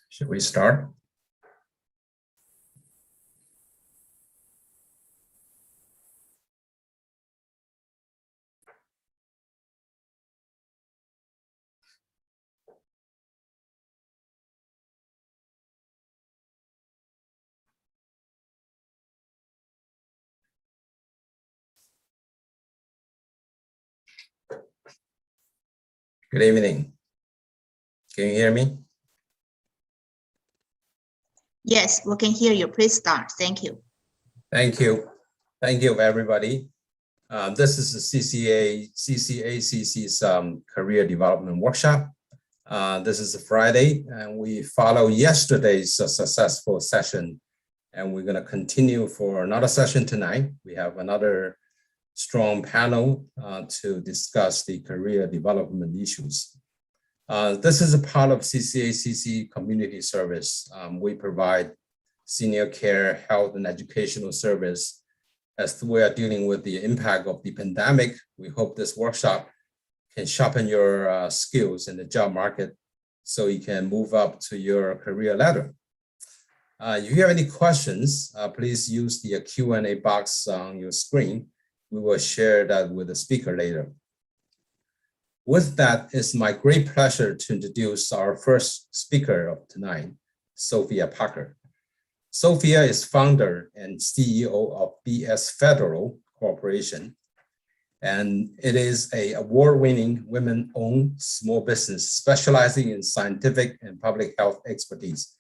Should we start? Good evening. Can you hear me? Yes, we can hear you. Please start. Thank you. Thank you. Thank you, everybody. This is the CCACC's Career Development Workshop. This is a Friday, and we follow yesterday's successful session, and we're going to continue for another session tonight. We have another strong panel to discuss the career development issues. This is a part of CCACC community service. We provide senior care, health, and educational service. As we are dealing with the impact of the pandemic, we hope this workshop can sharpen your skills in the job market so you can move up to your career ladder. If you have any questions, please use the Q&A box on your screen. We will share that with the speaker later. With that, it's my great pleasure to introduce our first speaker of tonight, Sophia Parker. Sophia is founder and CEO of BS Federal Corporation, and it is an award-winning women-owned small business specializing in scientific and public health expertise,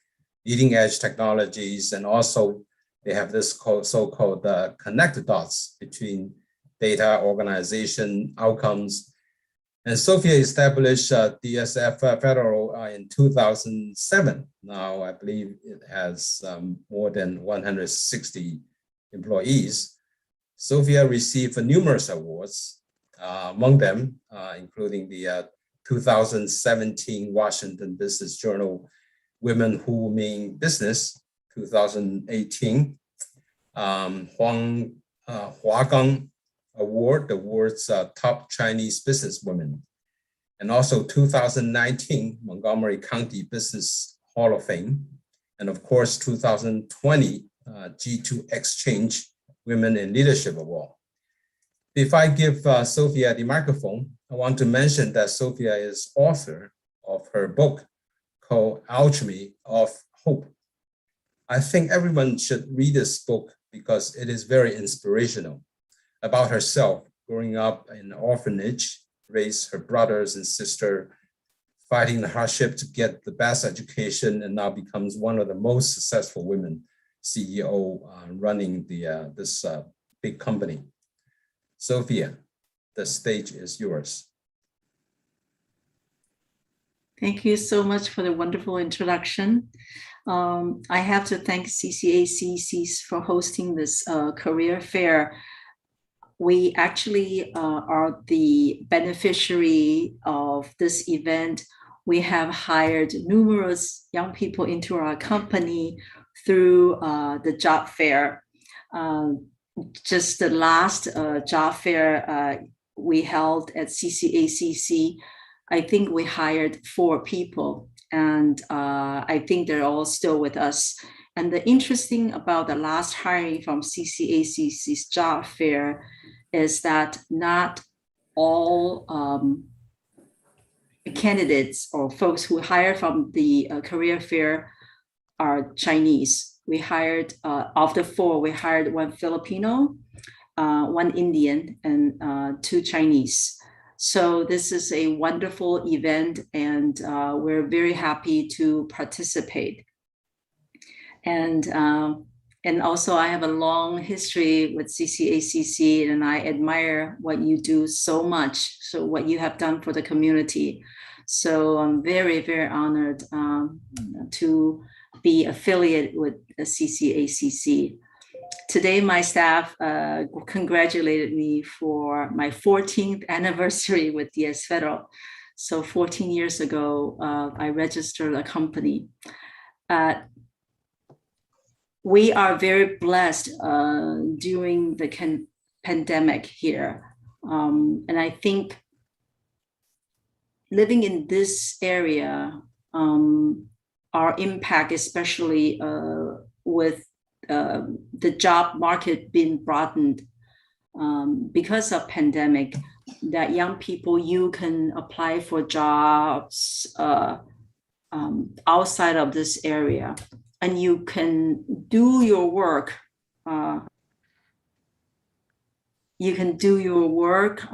leading-edge technologies, and also they have this so-called connect the dots between data, organization, outcomes. And Sophia established DSF Federal in 2007. Now, I believe it has more than 160 employees. Sophia received numerous awards, among them, including the 2017 Washington Business Journal Women Who Mean Business, 2018 Huagang Award, the world's top Chinese businesswomen, and also 2019 Montgomery County Business Hall of Fame, and of course 2020 G2 Exchange Women in Leadership Award. Before I give Sophia the microphone, I want to mention that Sophia is author of her book called Alchemy of Hope. I think everyone should read this book because it is very inspirational. About herself, growing up in an orphanage, raised her brothers and sister, fighting the hardship to get the best education, and now becomes one of the most successful women CEO running this big company. Sophia, the stage is yours. Thank you so much for the wonderful introduction. I have to thank CCACC for hosting this career fair. We actually are the beneficiary of this event. We have hired numerous young people into our company through the job fair. Just the last job fair we held at CCACC, I think we hired 4 people, and I think they're all still with us. And the interesting about the last hiring from CCACC's job fair is that not all candidates or folks who hire from the career fair are Chinese. We hired, of the 4, we hired 1 Filipino, 1 Indian, and 2 Chinese. So this is a wonderful event, and we're very happy to participate. And also I have a long history with CCACC, and I admire what you do so much, so what you have done for the community. So I'm very, very honored to be affiliated with CCACC. Today, my staff congratulated me for my 14th anniversary with DS Federal. So 14 years ago, I registered a company. We are very blessed during the pandemic here. And I think living in this area, our impact, especially with the job market being broadened because of pandemic, that young people, you can apply for jobs outside of this area, and you can do your work. You can do your work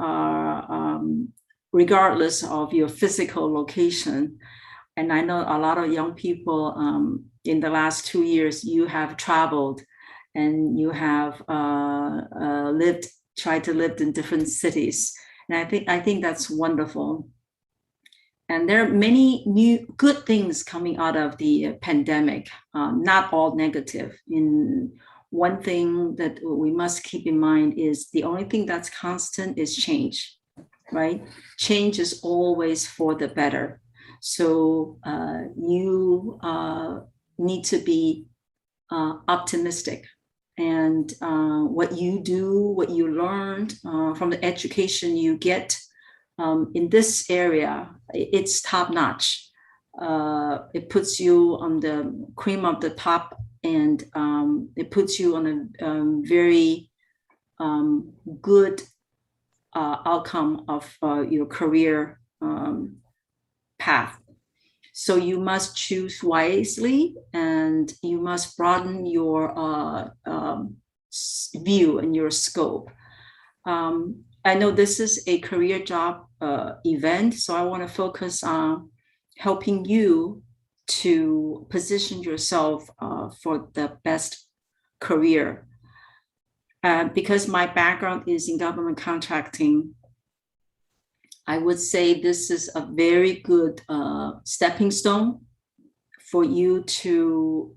regardless of your physical location. And I know a lot of young people in the last 2 years, you have traveled and you have tried to live in different cities. And I think that's wonderful. And there are many new good things coming out of the pandemic, not all negative. One thing that we must keep in mind is the only thing that's constant is change, right? Change is always for the better. So you need to be optimistic. And what you do, what you learned from the education you get in this area, it's top notch. It puts you on the cream of the top, and it puts you on a very good outcome of your career path. So you must choose wisely, and you must broaden your view and your scope. I know this is a career job event, so I want to focus on helping you to position yourself for the best career. Because my background is in government contracting, I would say this is a very good stepping stone for you to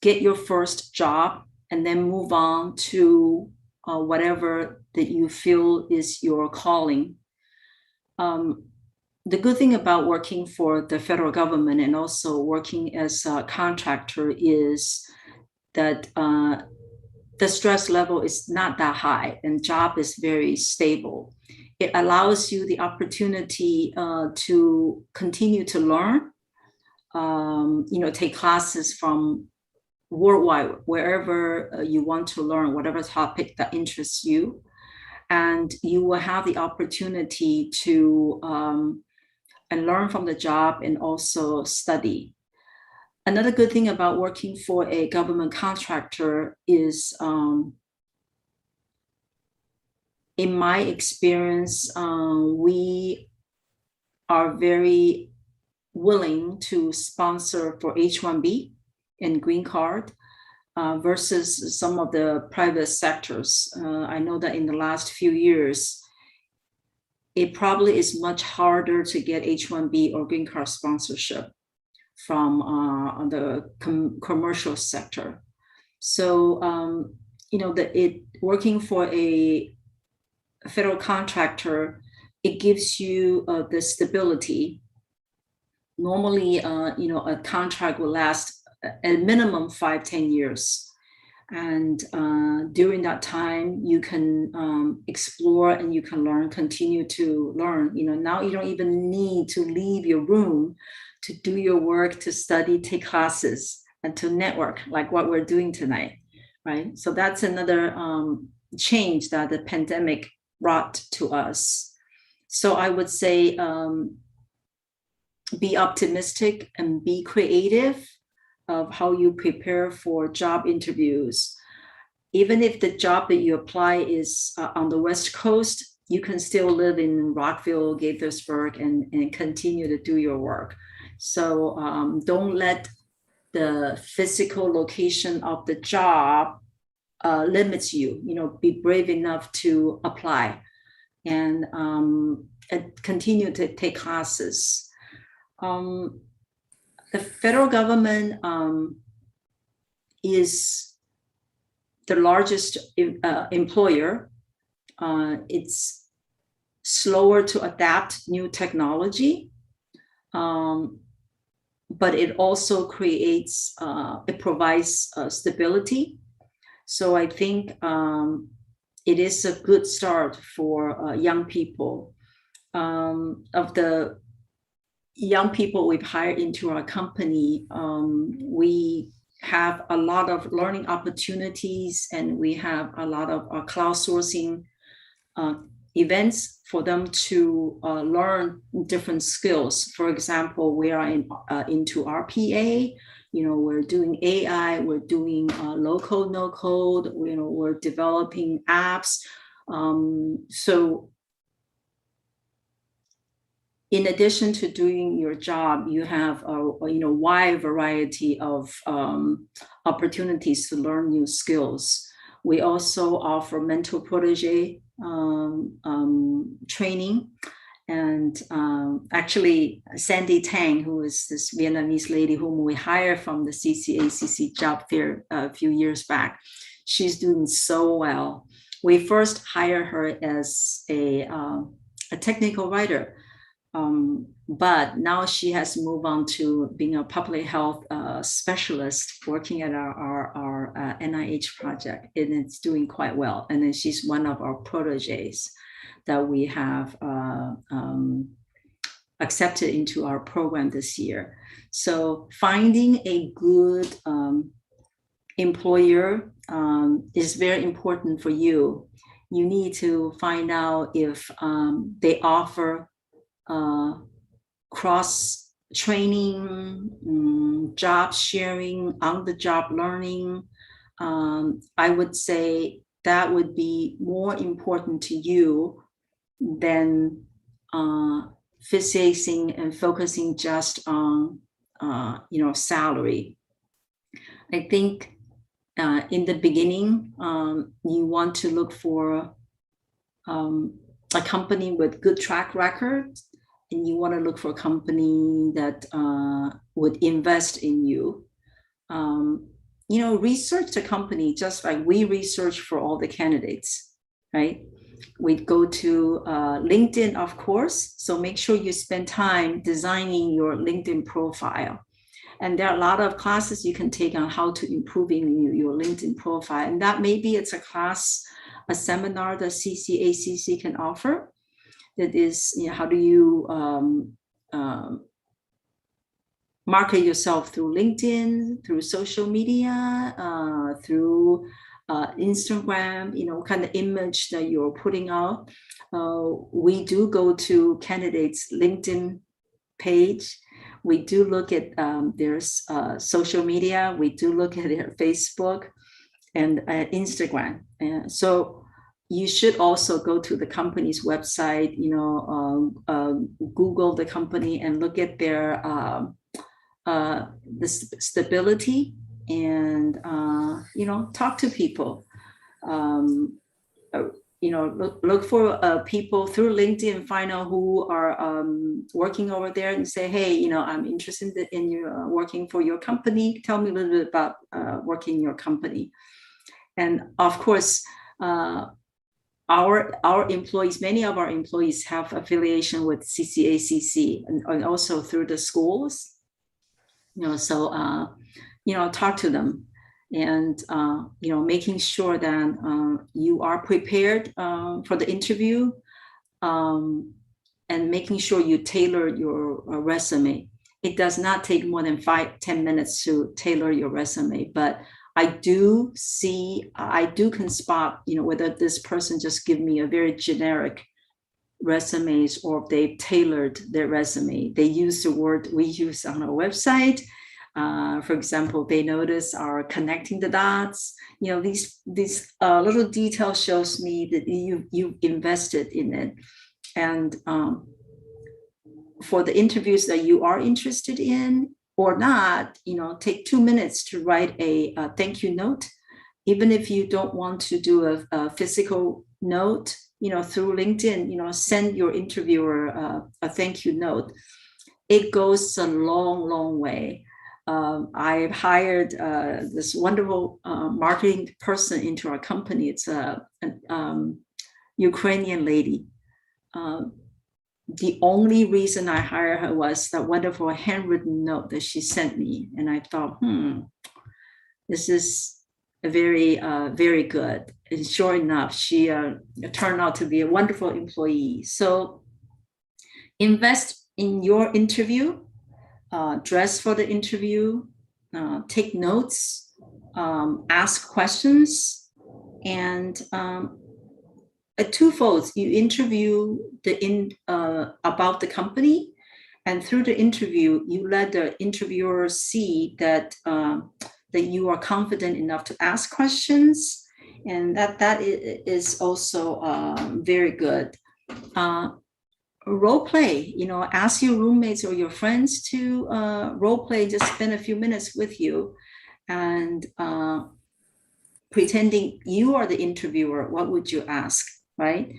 get your first job and then move on to whatever that you feel is your calling. The good thing about working for the federal government and also working as a contractor is that the stress level is not that high and job is very stable. It allows you the opportunity to continue to learn, take classes from worldwide, wherever you want to learn, whatever topic that interests you. And you will have the opportunity to and learn from the job and also study. Another good thing about working for a government contractor is, in my experience, we are very willing to sponsor for H-1B and green card versus some of the private sectors. I know that in the last few years, it probably is much harder to get H-1B or green card sponsorship from the commercial sector. So, working for a federal contractor, it gives you the stability. Normally, a contract will last at minimum 5-10 years. And during that time, you can explore and you can learn, continue to learn. Now you don't even need to leave your room to do your work, to study, take classes, and to network like what we're doing tonight, right? So that's another change that the pandemic brought to us. So I would say be optimistic and be creative of how you prepare for job interviews. Even if the job that you apply is on the West Coast, you can still live in Rockville, Gaithersburg, and continue to do your work. So don't let the physical location of the job limits you. Be brave enough to apply and continue to take classes. The federal government is the largest employer. It's slower to adapt new technology, but it also it provides stability. So I think it is a good start for young people. Of the young people we've hired into our company, we have a lot of learning opportunities, and we have a lot of crowdsourcing events for them to learn different skills. For example, we are into RPA. We're doing AI. We're doing low code, no code. We're developing apps. So in addition to doing your job, you have a wide variety of opportunities to learn new skills. We also offer mentor protege training. And actually, Sandy Tang, who is this Vietnamese lady whom we hired from the CCACC job fair a few years back, she's doing so well. We first hired her as a technical writer. But now she has moved on to being a public health specialist working at our NIH project, and it's doing quite well. And then she's one of our proteges that we have accepted into our program this year. So finding a good employer is very important for you. You need to find out if they offer cross training, job sharing, on-the-job learning. I would say that would be more important to you than fixating and focusing just on salary. I think in the beginning, you want to look for a company with good track record, and you want to look for a company that would invest in you. Research the company just like we research for all the candidates, right? We go to LinkedIn, of course. So make sure you spend time designing your LinkedIn profile. And there are a lot of classes you can take on how to improving your LinkedIn profile. And that maybe it's a class, a seminar that CCACC can offer. That is, how do you market yourself through LinkedIn, through social media, through Instagram, what kind of image that you're putting out. We do go to candidates' LinkedIn page. We do look at their social media. We do look at their Facebook and Instagram. And so you should also go to the company's website, Google the company and look at their the stability and, talk to people. Look for people through LinkedIn, find out who are working over there and say, hey, I'm interested in your working for your company. Tell me a little bit about working in your company. And of course, our employees, many of our employees have affiliation with CCACC and also through the schools. Talk to them and, making sure that you are prepared for the interview and making sure you tailor your resume. It does not take more than 5-10 minutes to tailor your resume, but I can spot, whether this person just give me a very generic resumes or if they've tailored their resume. They use the word we use on our website. For example, they notice our connecting the dots. These little detail shows me that you invested in it. And for the interviews that you are interested in or not, take 2 minutes to write a thank you note. Even if you don't want to do a physical note, through LinkedIn, send your interviewer a thank you note. It goes a long, long way. I've hired this wonderful marketing person into our company. It's a Ukrainian lady. The only reason I hired her was that wonderful handwritten note that she sent me. And I thought, this is very good. And sure enough, she turned out to be a wonderful employee. So invest in your interview, dress for the interview, take notes, ask questions, and twofold. You interview about the company, and through the interview, you let the interviewer see that that you are confident enough to ask questions, and that is also very good. Role play, ask your roommates or your friends to role play, just spend a few minutes with you, and pretending you are the interviewer. What would you ask, right?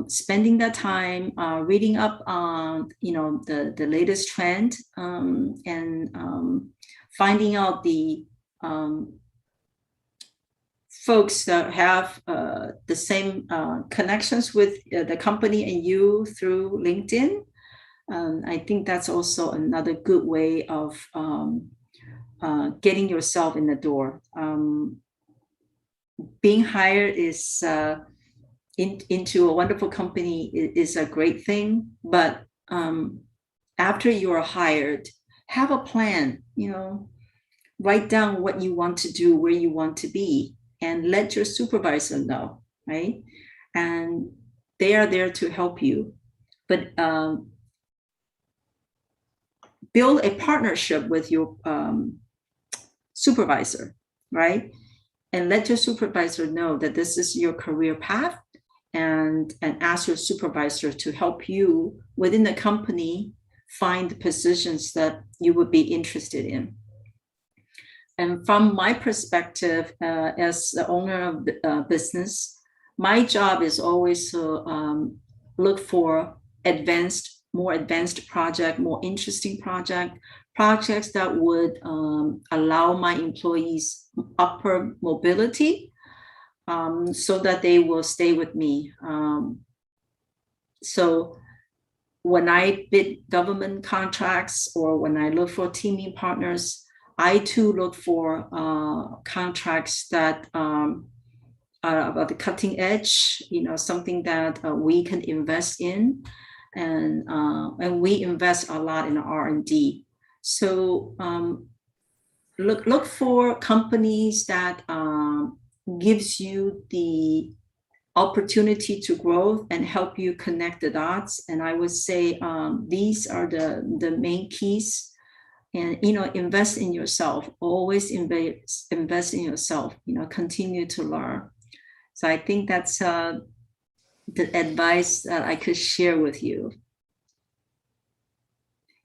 Spending that time reading up on the latest trend, and finding out the folks that have the same connections with the company and you through LinkedIn. I think that's also another good way of getting yourself in the door. Being hired is into a wonderful company is a great thing, but after you are hired, have a plan. Write down what you want to do, where you want to be, and let your supervisor know, right? And they are there to help you. But build a partnership with your supervisor, right? And let your supervisor know that this is your career path, and ask your supervisor to help you within the company find the positions that you would be interested in. And from my perspective, as the owner of the business, my job is always to look for more advanced project, more interesting projects that would allow my employees upper mobility, so that they will stay with me. So when I bid government contracts, or when I look for teaming partners, I too look for contracts that are about the cutting edge, something that we can invest in, and we invest a lot in R&D. So look for companies that gives you the opportunity to grow and help you connect the dots. And I would say these are the main keys. And invest in yourself. Always invest in yourself. Continue to learn. So I think that's the advice that I could share with you.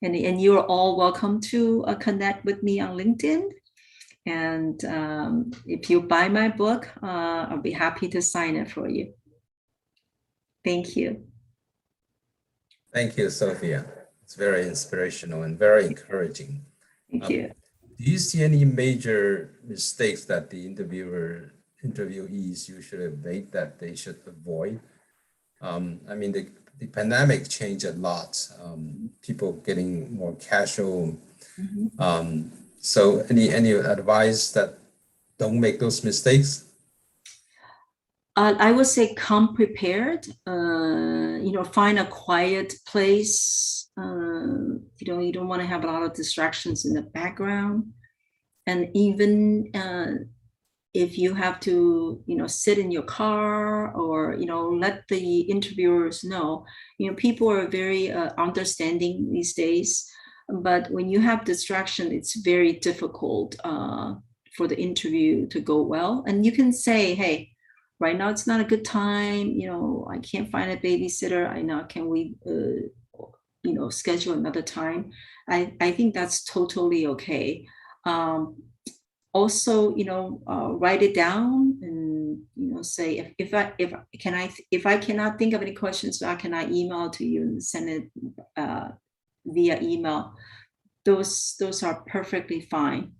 And you're all welcome to connect with me on LinkedIn. And if you buy my book, I'll be happy to sign it for you. Thank you. Thank you, Sophia. It's very inspirational and very encouraging. Thank you. Do you see any major mistakes that the interviewees usually make that they should avoid? I mean, the pandemic changed a lot. People getting more casual. Mm-hmm. So any advice that don't make those mistakes? I would say come prepared. Find a quiet place. You don't want to have a lot of distractions in the background. And even if you have to, sit in your car, or let the interviewers know. People are very understanding these days. But when you have distraction, it's very difficult for the interview to go well. And you can say, hey, right now it's not a good time. I can't find a babysitter. I know. Can we, schedule another time? I think that's totally okay. Also, write it down and say if I cannot think of any questions, can I email to you and send it via email? Those are perfectly fine.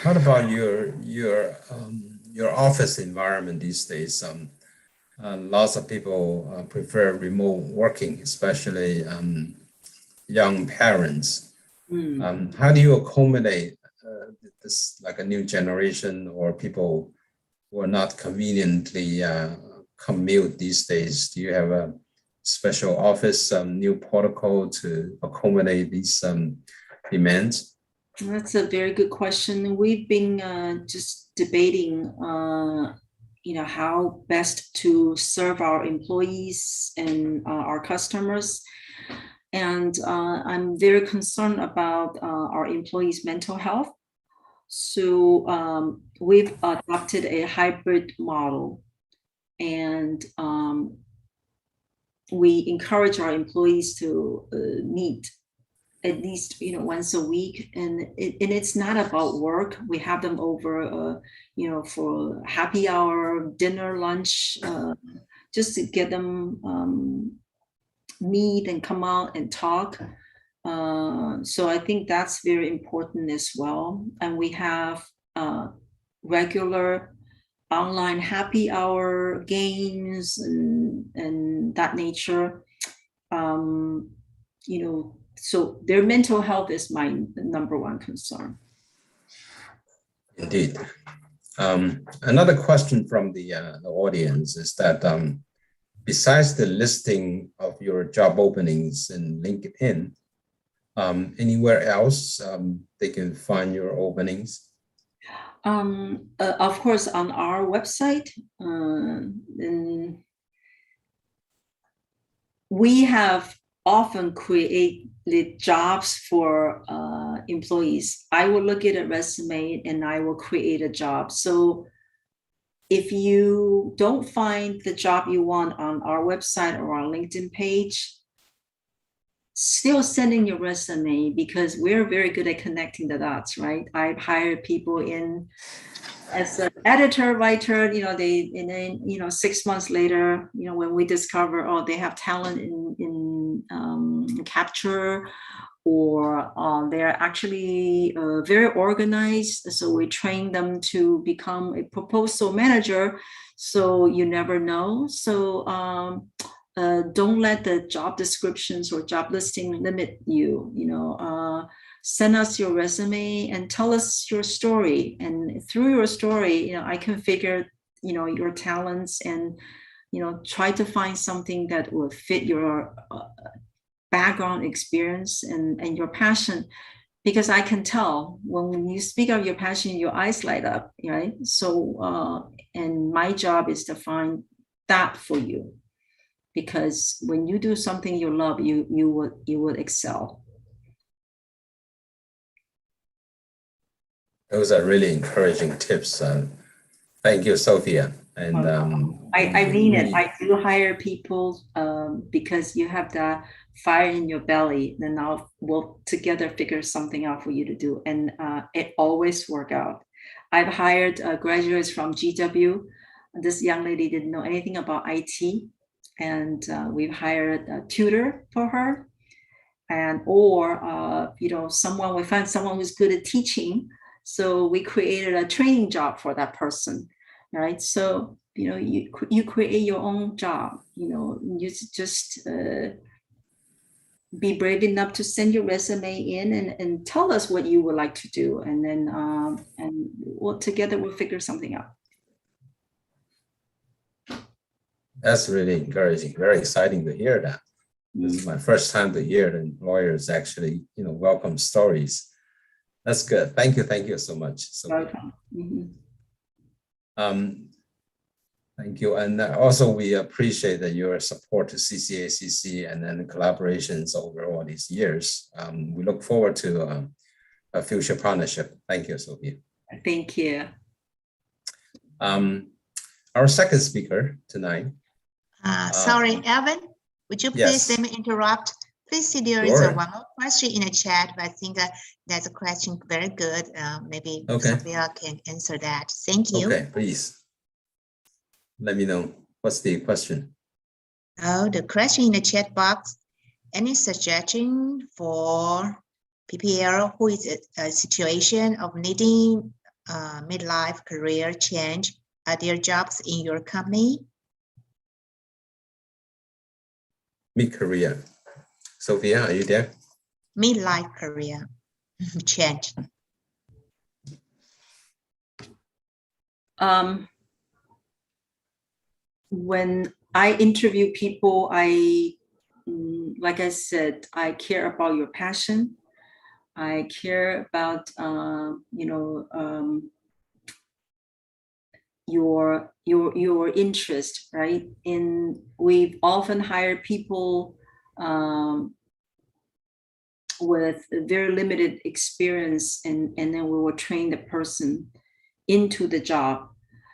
What about your office environment these days? Lots of people prefer remote working, especially young parents. How do you accommodate this like a new generation or people who are not conveniently commute these days? Do you have a special office, new protocol to accommodate these demands? That's a very good question. We've been just debating, how best to serve our employees and our customers. And I'm very concerned about our employees' mental health. So we've adopted a hybrid model, and we encourage our employees to meet at least once a week, and it's not about work. We have them over for happy hour, dinner, lunch, just to get them meet and come out and talk. So I think that's very important as well. And we have regular online happy hour games and that nature. So their mental health is my number one concern. Indeed. Another question from the audience is that besides the listing of your job openings in LinkedIn, anywhere else they can find your openings? Of course, on our website, and we have often created jobs for employees. I will look at a resume and I will create a job. So if you don't find the job you want on our website or our LinkedIn page, still send in your resume, because we're very good at connecting the dots, right? I've hired people in as an editor, writer, and then 6 months later, when we discover, oh, they have talent in capture, or they're actually very organized. So we train them to become a proposal manager. So you never know. So don't let the job descriptions or job listing limit you. Send us your resume and tell us your story. And through your story, I can figure, your talents and, try to find something that will fit your background experience and your passion. Because I can tell when you speak of your passion, your eyes light up, right? So, and my job is to find that for you. Because when you do something you love, you would excel. Those are really encouraging tips. Thank you, Sophia. And I mean it. I do hire people because you have that fire in your belly. Then we'll together figure something out for you to do, and it always works out. I've hired graduates from GW. This young lady didn't know anything about IT, and we've hired a tutor for her, or we find someone who's good at teaching. So we created a training job for that person, right? So, you create your own job, you just be brave enough to send your resume in and tell us what you would like to do. And then together we'll figure something out. That's really encouraging, very exciting to hear that. This is my first time to hear that employers actually, welcome stories. That's good. Thank you so much. Welcome. Thank you. And also we appreciate that your support to CCACC and then the collaborations over all these years. We look forward to a future partnership. Thank you, Sophia. Thank you. Our second speaker tonight. Sorry, Alvin, would you please let me interrupt? Please see there is one more question in the chat, but I think that's a question very good. Maybe Sophia can answer that. Thank you. Okay, please. Let me know. What's the question? Oh, the question in the chat box. Any suggestion for PPL who is a situation of needing midlife career change? Are there jobs in your company? Mid-career. Sophia, are you there? Midlife career change. when I interview people, like I said, I care about your passion. I care about, your interest, right? We've often hired people with very limited experience, and then we will train the person into the job.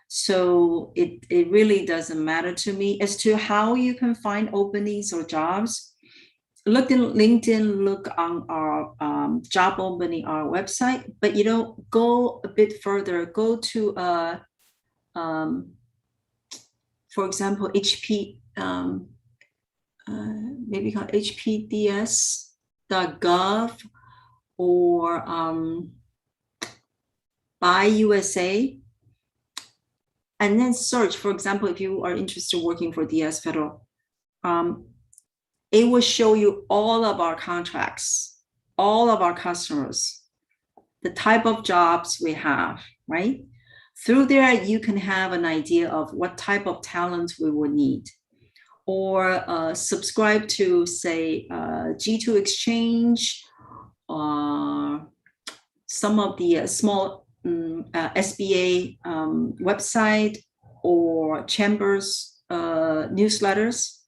So it really doesn't matter to me as to how you can find openings or jobs. Look in LinkedIn, look on our job opening, our website, but go a bit further, go to for example, maybe called hpds.gov or Buy USA, and then search. For example, if you are interested in working for DS Federal, it will show you all of our contracts, all of our customers, the type of jobs we have, right? Through there, you can have an idea of what type of talent we will need. Or subscribe to, say, G2 Exchange, some of the small SBA website or chambers newsletters,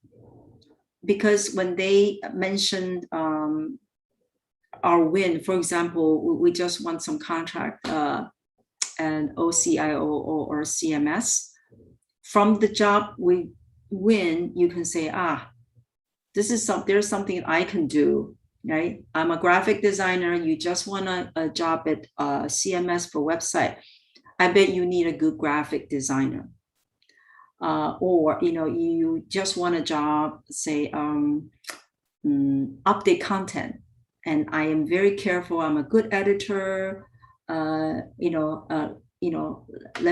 because when they mentioned our win, for example, we just won some contract and OCIO or CMS. From the job we win, you can say, there's something I can do, right? I'm a graphic designer. You just want a job at CMS for website. I bet you need a good graphic designer. Or you just want a job, say, update content, and I am very careful. I'm a good editor. Let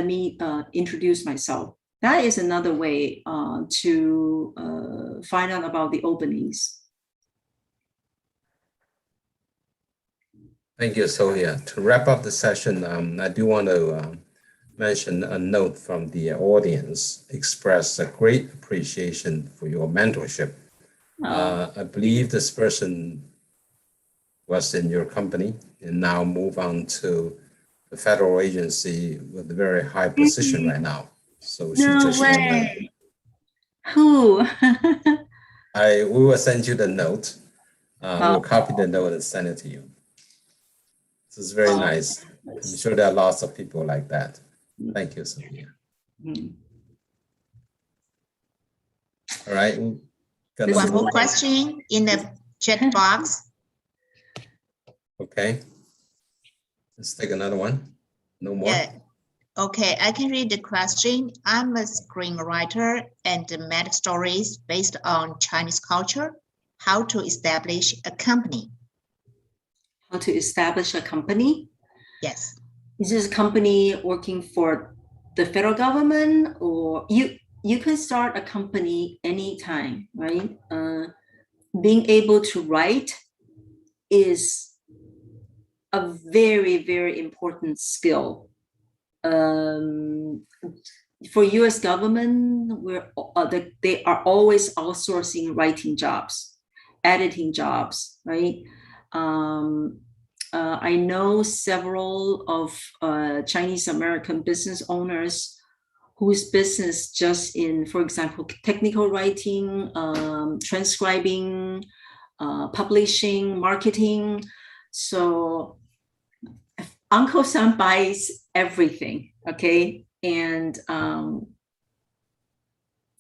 me introduce myself. That is another way to find out about the openings. Thank you, Sophia. To wrap up the session, I do want to mention a note from the audience, express a great appreciation for your mentorship. I believe this person was in your company and now move on to the federal agency with a very high position right now. So she just way. Who? we will send you the note. We'll copy the note and send it to you. This is very nice. I'm sure there are lots of people like that. Thank you, Sophia. All right. One more question in the chat box. Okay. Let's take another one. No more? Yeah. Okay, I can read the question. I'm a screenwriter and make stories based on Chinese culture. How to establish a company? How to establish a company? Yes. Is this a company working for the federal government, or you can start a company anytime, right? Being able to write is a very, very important skill. For U.S. government, they are always outsourcing writing jobs, editing jobs, right? I know several of Chinese American business owners whose business just in, for example, technical writing, transcribing, publishing, marketing. So Uncle Sam buys everything, okay? And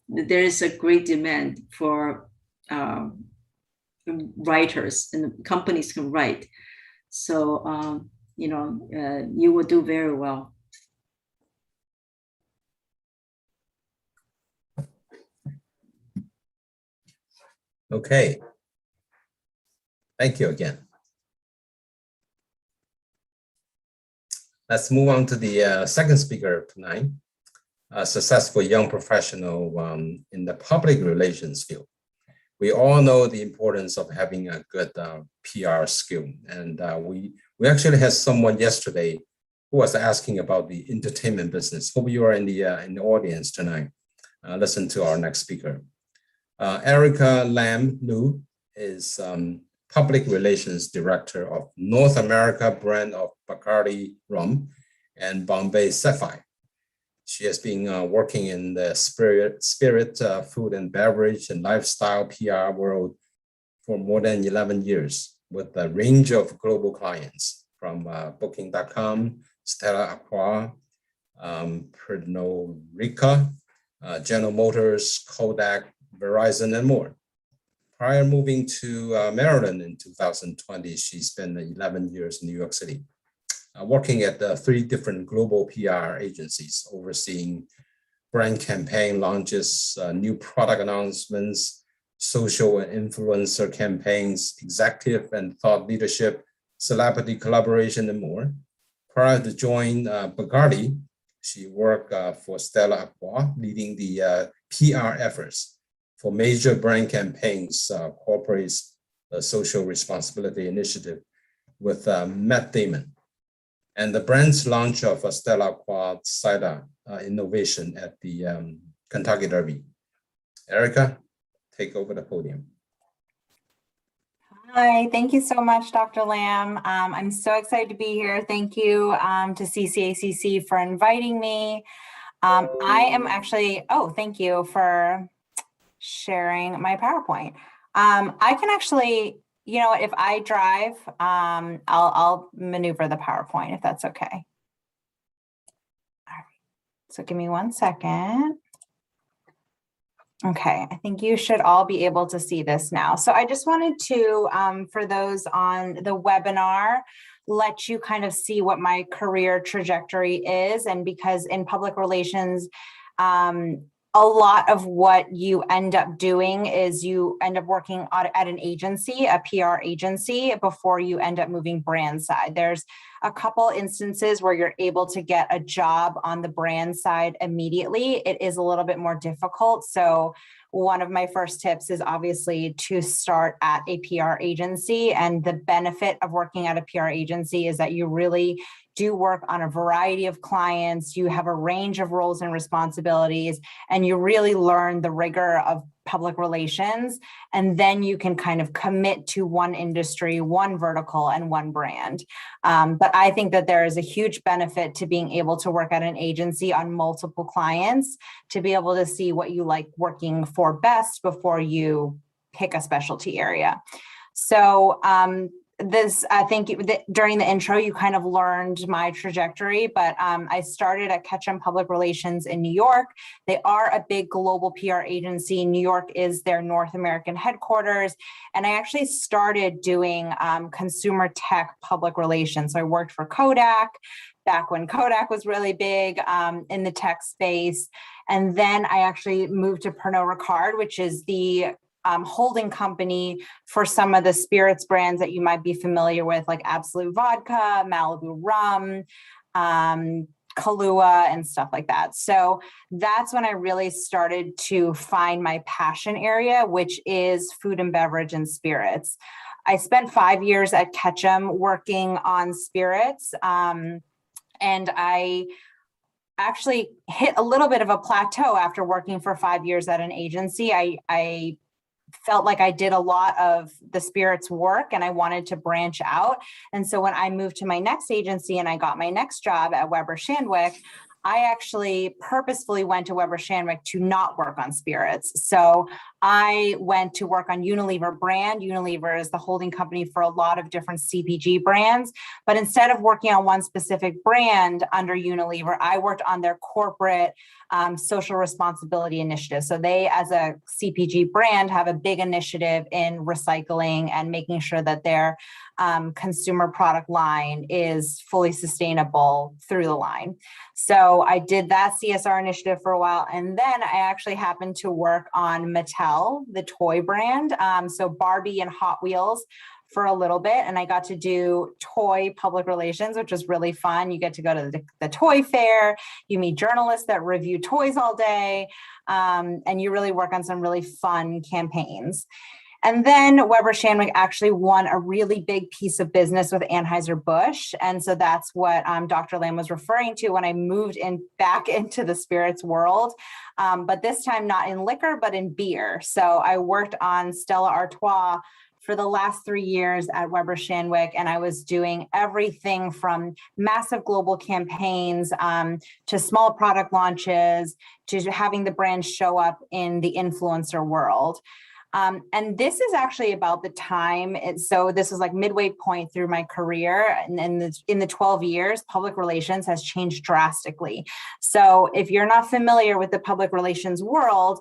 there is a great demand for writers, and companies can write. So, you will do very well. Okay. Thank you again. Let's move on to the second speaker tonight, a successful young professional in the public relations field. We all know the importance of having a good PR skill. And we actually had someone yesterday who was asking about the entertainment business. Hope you are in the audience tonight. Listen to our next speaker. Erika Lam Lu is Public Relations Director of North America brand of Bacardi Rum and Bombay Sapphire. She has been working in the spirit, food and beverage and lifestyle PR world for more than 11 years with a range of global clients from Booking.com, Stella Artois, Pernod Ricard, General Motors, Kodak, Verizon, and more. Prior moving to Maryland in 2020, she spent 11 years in New York City, working at 3 different global PR agencies, overseeing brand campaign launches, new product announcements, social and influencer campaigns, executive and thought leadership, celebrity collaboration, and more. Prior to joining Bacardi, she worked for Stella Artois, leading the PR efforts for major brand campaigns, corporate social responsibility initiative with Matt Damon, and the brand's launch of Stella Artois cider innovation at the Kentucky Derby. Erika, take over the podium. Hi, thank you so much, Dr. Lam. I'm so excited to be here. Thank you to CCACC for inviting me. I am actually, thank you for sharing my PowerPoint. I can actually, you know, if I drive, I'll maneuver the PowerPoint if that's okay. All right, so give me 1 second. Okay, I think you should all be able to see this now. So I just wanted to, for those on the webinar, let you kind of see what my career trajectory is. And because in public relations, a lot of what you end up doing is you end up working at an agency, a PR agency, before you end up moving brand side. There's a couple instances where you're able to get a job on the brand side immediately. It is a little bit more difficult. So one of my first tips is obviously to start at a PR agency. And the benefit of working at a PR agency is that you really do work on a variety of clients, you have a range of roles and responsibilities, and you really learn the rigor of public relations. And then you can kind of commit to one industry, one vertical, and one brand. But I think that there is a huge benefit to being able to work at an agency on multiple clients, to be able to see what you like working for best before you pick a specialty area. So I think during the intro, you kind of learned my trajectory, but I started at Ketchum Public Relations in New York. They are a big global PR agency. New York is their North American headquarters. And I actually started doing consumer tech public relations. So I worked for Kodak back when Kodak was really big in the tech space. And then I actually moved to Pernod Ricard, which is the holding company for some of the spirits brands that you might be familiar with, like Absolute Vodka, Malibu Rum, Kahlua, and stuff like that. So that's when I really started to find my passion area, which is food and beverage and spirits. I spent 5 years at Ketchum working on spirits, and I actually hit a little bit of a plateau after working for 5 years at an agency. I felt like I did a lot of the spirits work and I wanted to branch out. And so when I moved to my next agency and I got my next job at Weber Shandwick, I actually purposefully went to Weber Shandwick to not work on spirits. So I went to work on Unilever brand. Unilever is the holding company for a lot of different CPG brands. But instead of working on one specific brand under Unilever, I worked on their corporate social responsibility initiative. So they, as a CPG brand, have a big initiative in recycling and making sure that their consumer product line is fully sustainable through the line. So I did that CSR initiative for a while. And then I actually happened to work on Mattel, the toy brand. So Barbie and Hot Wheels for a little bit. And I got to do toy public relations, which was really fun. You get to go to the toy fair, you meet journalists that review toys all day, and you really work on some really fun campaigns. And then Weber Shandwick actually won a really big piece of business with Anheuser-Busch. And so that's what Dr. Lam was referring to when I moved back into the spirits world, but this time not in liquor, but in beer. So I worked on Stella Artois for the last 3 years at Weber Shandwick, and I was doing everything from massive global campaigns to small product launches to having the brand show up in the influencer world. And this is actually about the time. So this was like midway point through my career. And in the 12 years, public relations has changed drastically. So if you're not familiar with the public relations world,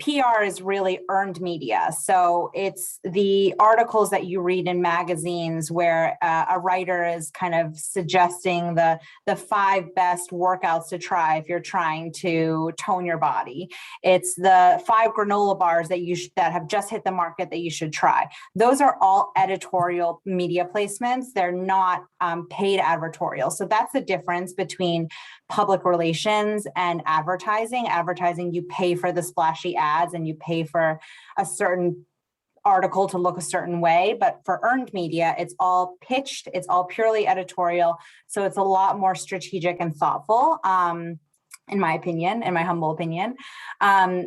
PR is really earned media. So it's the articles that you read in magazines where a writer is kind of suggesting the 5 best workouts to try if you're trying to tone your body. It's the 5 granola bars that that have just hit the market that you should try. Those are all editorial media placements. They're not paid advertorial. So that's the difference between public relations and advertising. Advertising, you pay for the splashy ads and you pay for a certain article to look a certain way. But for earned media, it's all pitched, it's all purely editorial. So it's a lot more strategic and thoughtful, in my opinion, in my humble opinion.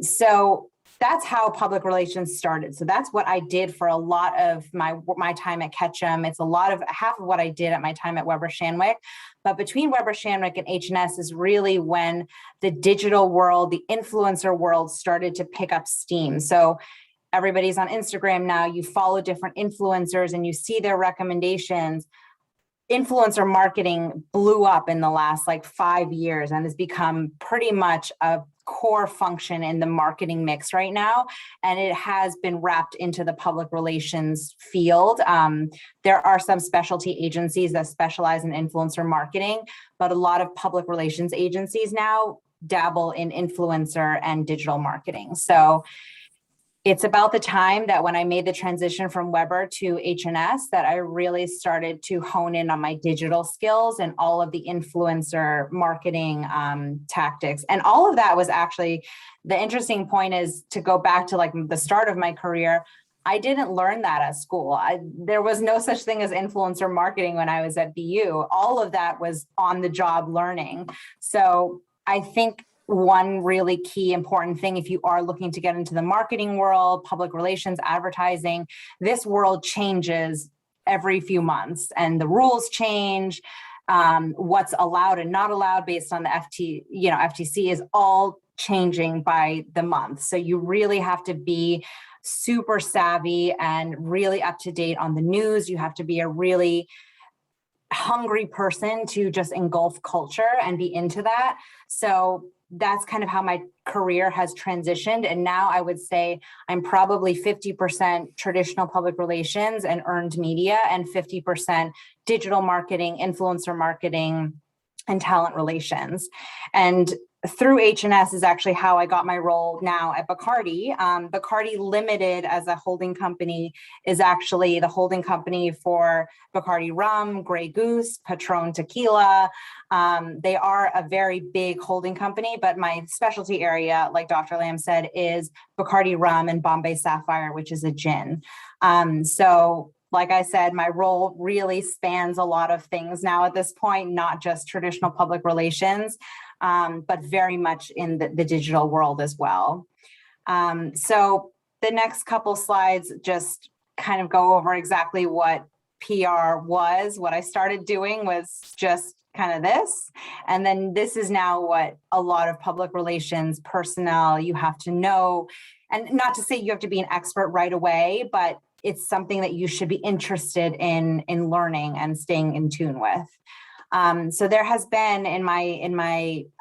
So that's how public relations started. So that's what I did for a lot of my time at Ketchum. It's half of what I did at my time at Weber Shandwick. But between Weber Shandwick and H&S is really when the digital world, the influencer world started to pick up steam. So everybody's on Instagram now. You follow different influencers and you see their recommendations. Influencer marketing blew up in the last 5 years and has become pretty much a core function in the marketing mix right now. And it has been wrapped into the public relations field. There are some specialty agencies that specialize in influencer marketing, but a lot of public relations agencies now dabble in influencer and digital marketing. So it's about the time that when I made the transition from Weber to H&S that I really started to hone in on my digital skills and all of the influencer marketing tactics. And all of that was actually, the interesting point is to go back to the start of my career, I didn't learn that at school. There was no such thing as influencer marketing when I was at BU. All of that was on the job learning. So I think one really key important thing, if you are looking to get into the marketing world, public relations, advertising, this world changes every few months and the rules change. What's allowed and not allowed based on the FTC is all changing by the month. So you really have to be super savvy and really up to date on the news. You have to be a really hungry person to just engulf culture and be into that. So that's kind of how my career has transitioned. And now I would say I'm probably 50% traditional public relations and earned media and 50% digital marketing, influencer marketing, and talent relations. And through H&S is actually how I got my role now at Bacardi. Bacardi Limited as a holding company is actually the holding company for Bacardi Rum, Grey Goose, Patron Tequila. They are a very big holding company, but my specialty area, like Dr. Lam said, is Bacardi Rum and Bombay Sapphire, which is a gin. So like I said, my role really spans a lot of things now at this point, not just traditional public relations, but very much in the digital world as well. So the next couple slides just kind of go over exactly what PR was. What I started doing was just kind of this. And then this is now what a lot of public relations personnel you have to know. And not to say you have to be an expert right away, but it's something that you should be interested in learning and staying in tune with. So there has been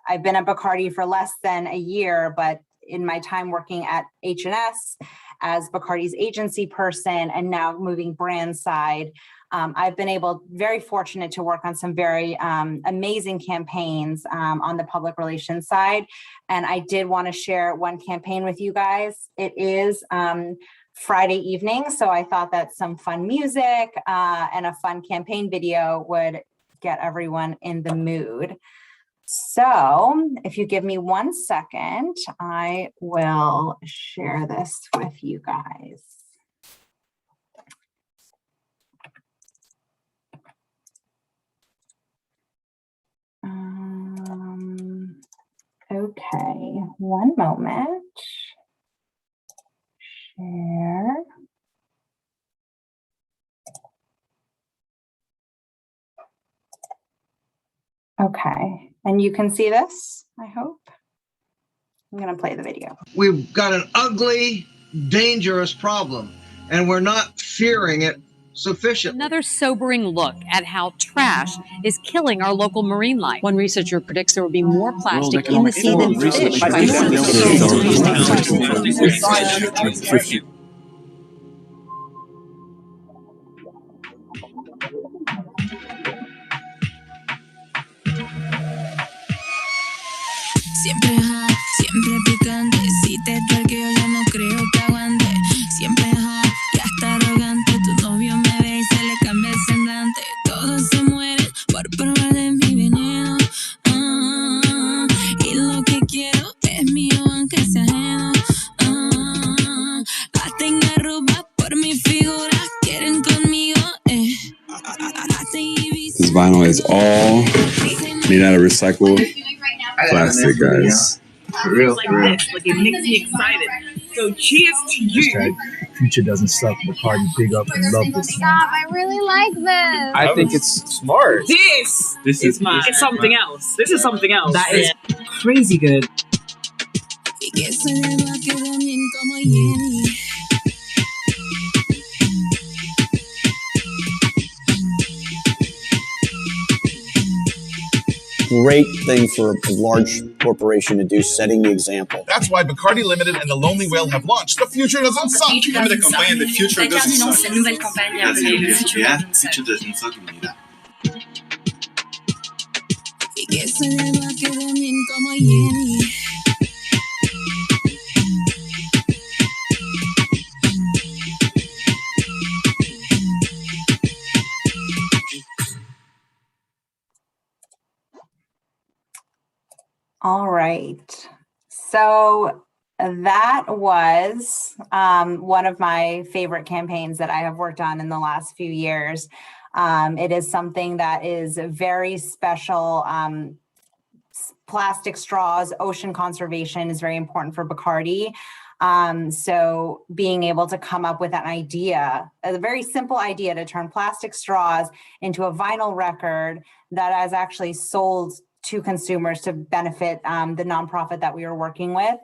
I've been at Bacardi for less than a year, but in my time working at H&S as Bacardi's agency person and now moving brand side, I've been very fortunate to work on some very amazing campaigns on the public relations side. And I did want to share one campaign with you guys. It is Friday evening. So I thought that some fun music and a fun campaign video would get everyone in the mood. So if you give me 1 second, I will share this with you guys. Okay, one moment. Share. Okay, and you can see this, I hope. I'm gonna play the video. We've got an ugly, dangerous problem, and we're not fearing it sufficiently. Another sobering look at how trash is killing our local marine life. One researcher predicts there will be more plastic in the sea than fish by 2050. Siempre hot, siempre picante. Si te talqueo yo no creo que aguante. Siempre hot y hasta arrogante. Tu novio me ve y se le cambia el semblante. Todos se mueren por probar de mi veneno. Y lo que quiero es mío aunque sea ajeno. Hasta en arroba por mi figura quieren conmigo. This vinyl is all made out of recycled plastic, guys. For real, for real. Like it makes me excited. So cheers to you. Future doesn't suck. Bacardi, big up and love this. Stop! I really like this. I think it's smart. This is mine. It's something else. This is something else. That is crazy good. Great thing for a large corporation to do, setting the example. That's why Bacardi Limited and the Lonely Whale have launched The Future Doesn't Suck. Nouvelle campagne The Future Doesn't Suck. Cette nouvelle campagne Le Future Doesn't Suck. Y que se le va a quedar bien como Jenny. All right. So that was one of my favorite campaigns that I have worked on in the last few years. It is something that is very special. Plastic straws, ocean conservation is very important for Bacardi. So being able to come up with an idea, a very simple idea to turn plastic straws into a vinyl record that is actually sold to consumers to benefit the nonprofit that we were working with.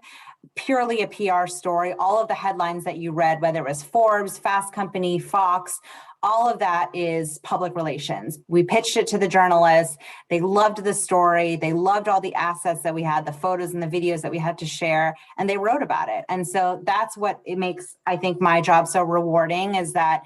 Purely a PR story. All of the headlines that you read, whether it was Forbes, Fast Company, Fox, all of that is public relations. We pitched it to the journalists. They loved the story. They loved all the assets that we had, the photos and the videos that we had to share, and they wrote about it. And so that's what it makes, I think, my job so rewarding, is that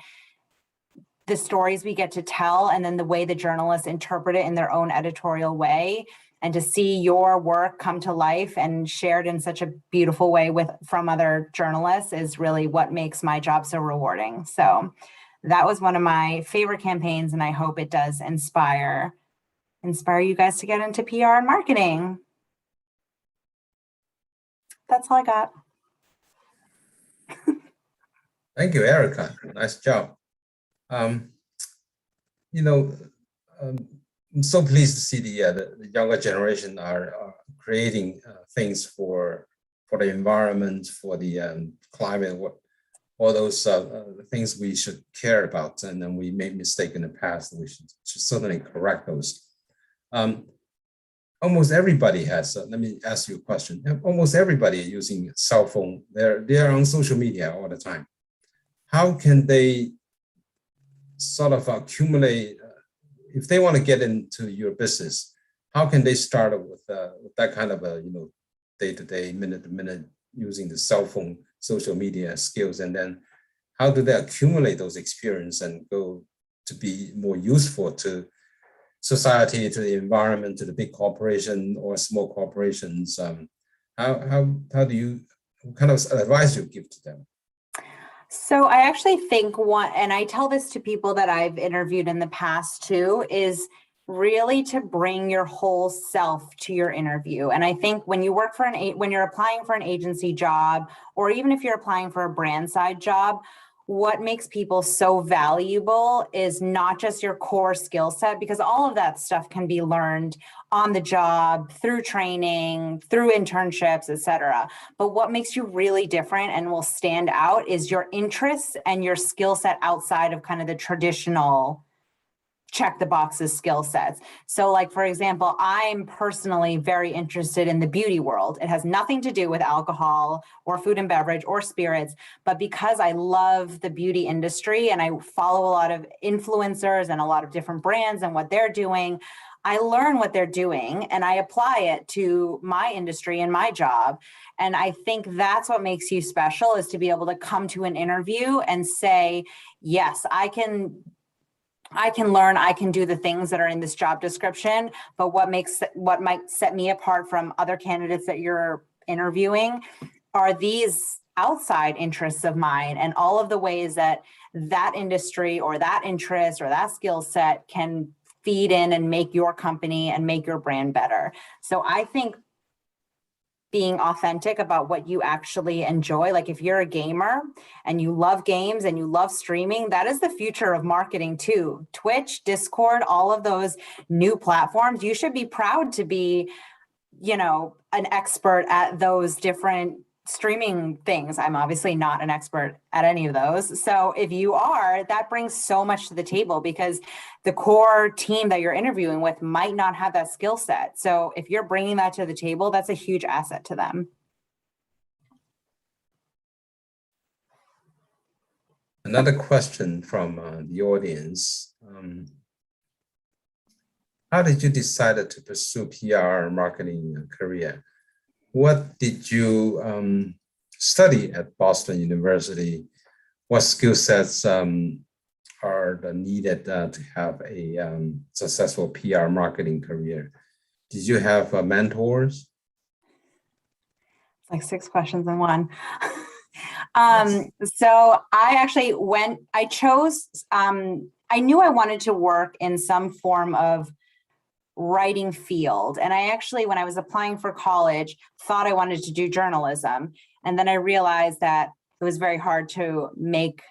the stories we get to tell, and then the way the journalists interpret it in their own editorial way, and to see your work come to life and shared in such a beautiful way from other journalists is really what makes my job so rewarding. So that was one of my favorite campaigns, and I hope it does inspire you guys to get into PR and marketing. That's all I got. Thank you, Erika. Nice job. I'm so pleased to see the younger generation are creating things for the environment, for the climate, all those things we should care about, and then we made mistakes in the past. We should certainly correct those. Almost everybody has. Let me ask you a question. Almost everybody is using a cell phone. They're on social media all the time. How can they sort of accumulate, if they want to get into your business, how can they start with that kind of a day-to-day, minute-to-minute using the cell phone, social media skills, and then how do they accumulate those experience and go to be more useful to society, to the environment, to the big corporation or small corporations? How do you, what kind of advice you give to them? So I actually think and I tell this to people that I've interviewed in the past too, is really to bring your whole self to your interview. And I think when you work when you're applying for an agency job, or even if you're applying for a brand side job, what makes people so valuable is not just your core skill set, because all of that stuff can be learned on the job, through training, through internships, etc. But what makes you really different and will stand out is your interests and your skill set outside of kind of the traditional check the boxes skill sets. So like, for example, I'm personally very interested in the beauty world. It has nothing to do with alcohol or food and beverage or spirits, but because I love the beauty industry and I follow a lot of influencers and a lot of different brands and what they're doing, I learn what they're doing and I apply it to my industry and my job. And I think that's what makes you special, is to be able to come to an interview and say, yes, I can learn, I can do the things that are in this job description, but what might set me apart from other candidates that you're interviewing are these outside interests of mine and all of the ways that that industry or that interest or that skill set can feed in and make your company and make your brand better. So I think being authentic about what you actually enjoy, like if you're a gamer and you love games and you love streaming, that is the future of marketing too. Twitch, Discord, all of those new platforms, you should be proud to be, you know, an expert at those different streaming things. I'm obviously not an expert at any of those. So if you are, that brings so much to the table, because the core team that you're interviewing with might not have that skill set. So if you're bringing that to the table, that's a huge asset to them. Another question from the audience. How did you decide to pursue PR marketing career? What did you study at Boston University? What skill sets are needed to have a successful PR marketing career? Did you have mentors? It's like 6 questions in one. Yes. So I knew I wanted to work in some form of writing field. And I actually, when I was applying for college, thought I wanted to do journalism. And then I realized that it was very hard to make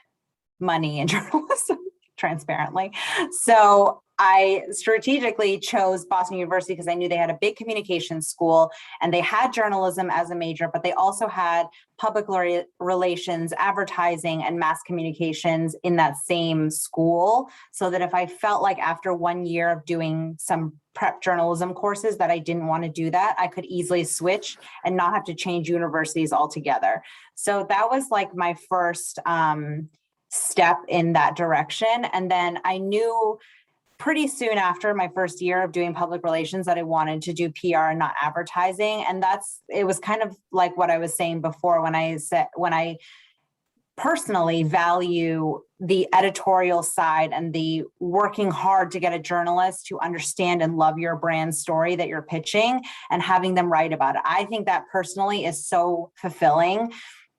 money in journalism, transparently. So I strategically chose Boston University because I knew they had a big communications school and they had journalism as a major, but they also had public relations, advertising, and mass communications in that same school. So that if I felt like after 1 year of doing some prep journalism courses that I didn't want to do that, I could easily switch and not have to change universities altogether. So that was like my first step in that direction. And then I knew pretty soon after my first year of doing public relations that I wanted to do PR and not advertising. And it was kind of like what I was saying before when I personally value the editorial side and the working hard to get a journalist to understand and love your brand story that you're pitching and having them write about it. I think that personally is so fulfilling,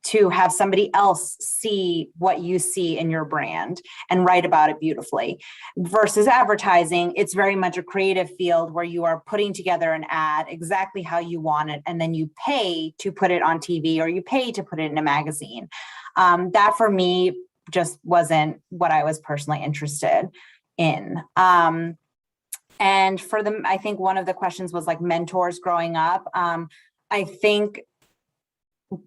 to have somebody else see what you see in your brand and write about it beautifully. Versus advertising, it's very much a creative field where you are putting together an ad exactly how you want it, and then you pay to put it on TV or you pay to put it in a magazine. That for me just wasn't what I was personally interested in. And for them, I think one of the questions was like mentors growing up. I think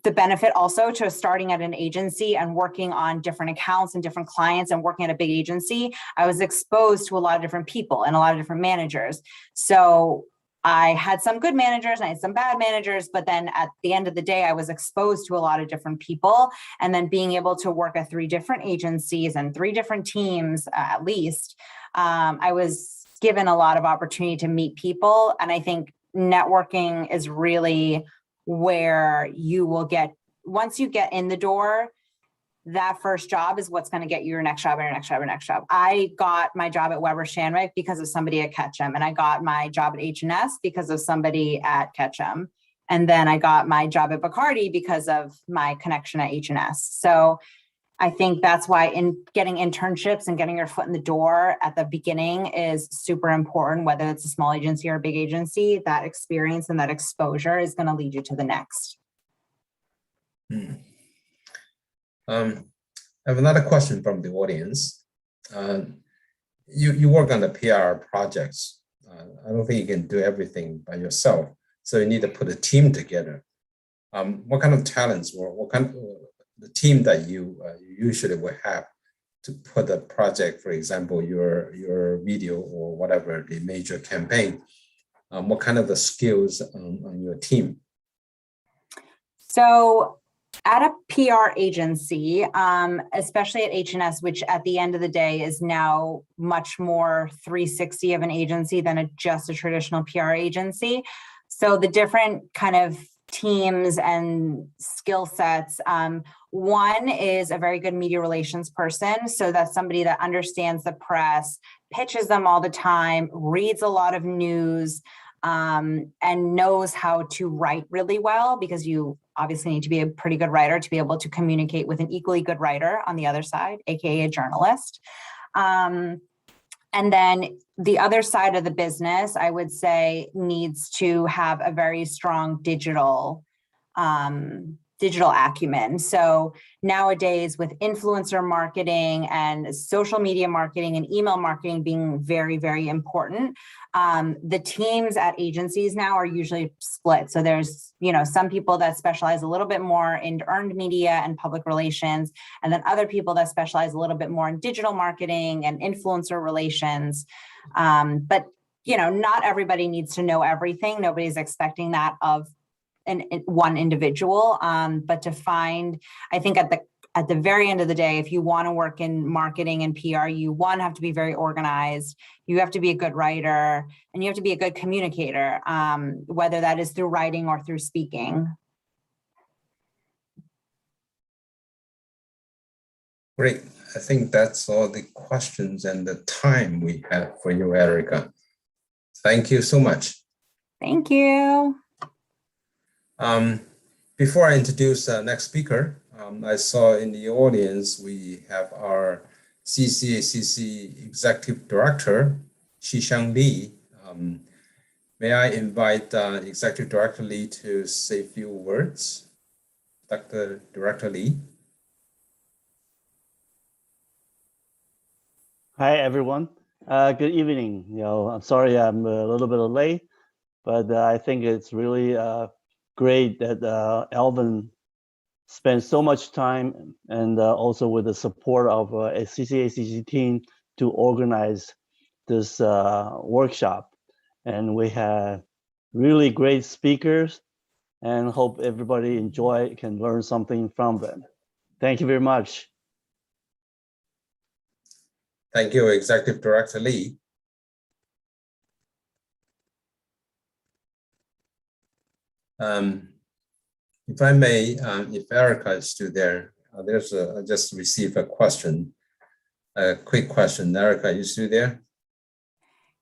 the benefit also to starting at an agency and working on different accounts and different clients and working at a big agency, I was exposed to a lot of different people and a lot of different managers. So I had some good managers and I had some bad managers, but then at the end of the day, I was exposed to a lot of different people. And then being able to work at 3 different agencies and 3 different teams, at least, I was given a lot of opportunity to meet people. And I think networking is really where you will get, once you get in the door, that first job is what's going to get you your next job and your next job and your next job. I got my job at Weber Shandwick because of somebody at Ketchum, and I got my job at H&S because of somebody at Ketchum. And then I got my job at Bacardi because of my connection at H&S. So I think that's why in getting internships and getting your foot in the door at the beginning is super important, whether it's a small agency or a big agency. That experience and that exposure is going to lead you to the next. I have another question from the audience. You work on the PR projects. I don't think you can do everything by yourself. So you need to put a team together. What kind of talents or what kind of the team that you usually would have to put a project, for example, your video or whatever, the major campaign, what kind of the skills on your team? So at a PR agency, especially at H&S, which at the end of the day is now much more 360 of an agency than just a traditional PR agency. So the different kind of teams and skill sets. One is a very good media relations person. So that's somebody that understands the press, pitches them all the time, reads a lot of news, and knows how to write really well, because you obviously need to be a pretty good writer to be able to communicate with an equally good writer on the other side, AKA a journalist. And then the other side of the business, I would say, needs to have a very strong digital acumen. So nowadays, with influencer marketing and social media marketing and email marketing being very, very important, the teams at agencies now are usually split. So there's, some people that specialize a little bit more in earned media and public relations, and then other people that specialize a little bit more in digital marketing and influencer relations. But not everybody needs to know everything. Nobody's expecting that of one individual, but to find, I think at the very end of the day, if you want to work in marketing and PR, you have to be very organized, you have to be a good writer, and you have to be a good communicator, whether that is through writing or through speaking. Great. I think that's all the questions and the time we have for you, Erika. Thank you so much. Thank you. Before I introduce the next speaker, I saw in the audience we have our CCACC Executive Director, Yuan-Li. May I invite Executive Director Li to say a few words? Dr. Director Li. Hi, everyone. Good evening. I'm sorry I'm a little bit late, but I think it's really great that Alvin spent so much time and also with the support of a CCACC team to organize this workshop. And we had really great speakers, and hope everybody can learn something from them. Thank you very much. Thank you, Executive Director Li. If I may, if Erika is still there, I just received a question, a quick question. Erika, are you still there?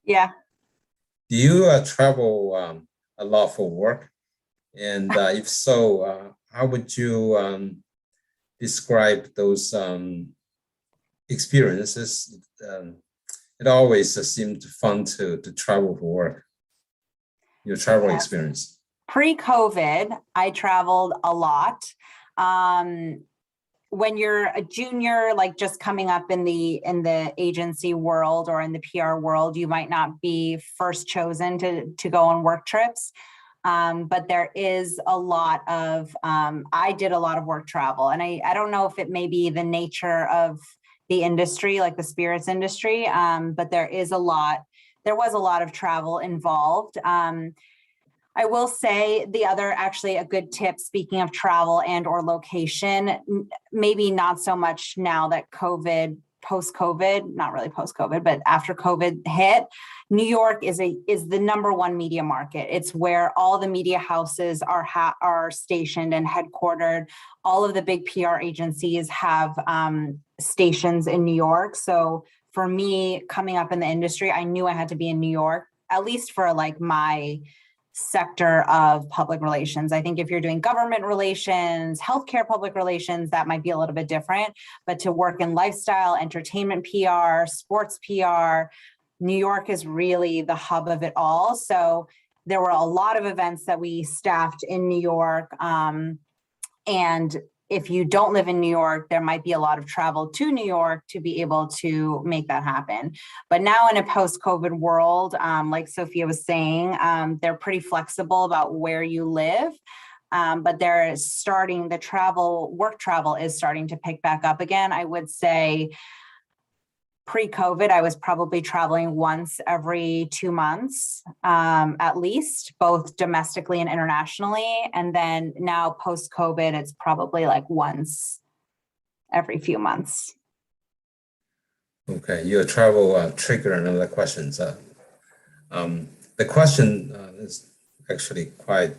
Yeah. Do you travel a lot for work? And if so, how would you describe those experiences? It always seemed fun to travel for work, your travel experience. Pre-COVID, I traveled a lot. When you're a junior, like just coming up in the agency world or in the PR world, you might not be first chosen to go on work trips. But there is a lot of, I did a lot of work travel, and I don't know if it may be the nature of the industry, like the spirits industry, but there was a lot of travel involved. I will say a good tip, speaking of travel and or location, maybe not so much now that post-COVID, not really post-COVID, but after COVID hit, New York is the #1 media market. It's where all the media houses are stationed and headquartered. All of the big PR agencies have stations in New York. So for me, coming up in the industry, I knew I had to be in New York, at least for like my sector of public relations. I think if you're doing government relations, healthcare public relations, that might be a little bit different. But to work in lifestyle, entertainment PR, sports PR, New York is really the hub of it all. So there were a lot of events that we staffed in New York. And if you don't live in New York, there might be a lot of travel to New York to be able to make that happen. But now in a post-COVID world, like Sophia was saying, they're pretty flexible about where you live. But they're starting, work travel is starting to pick back up again. I would say pre-COVID, I was probably traveling once every 2 months, at least, both domestically and internationally. And then now post-COVID, it's probably like once every few months. Okay, your travel trigger another question. The question is actually quite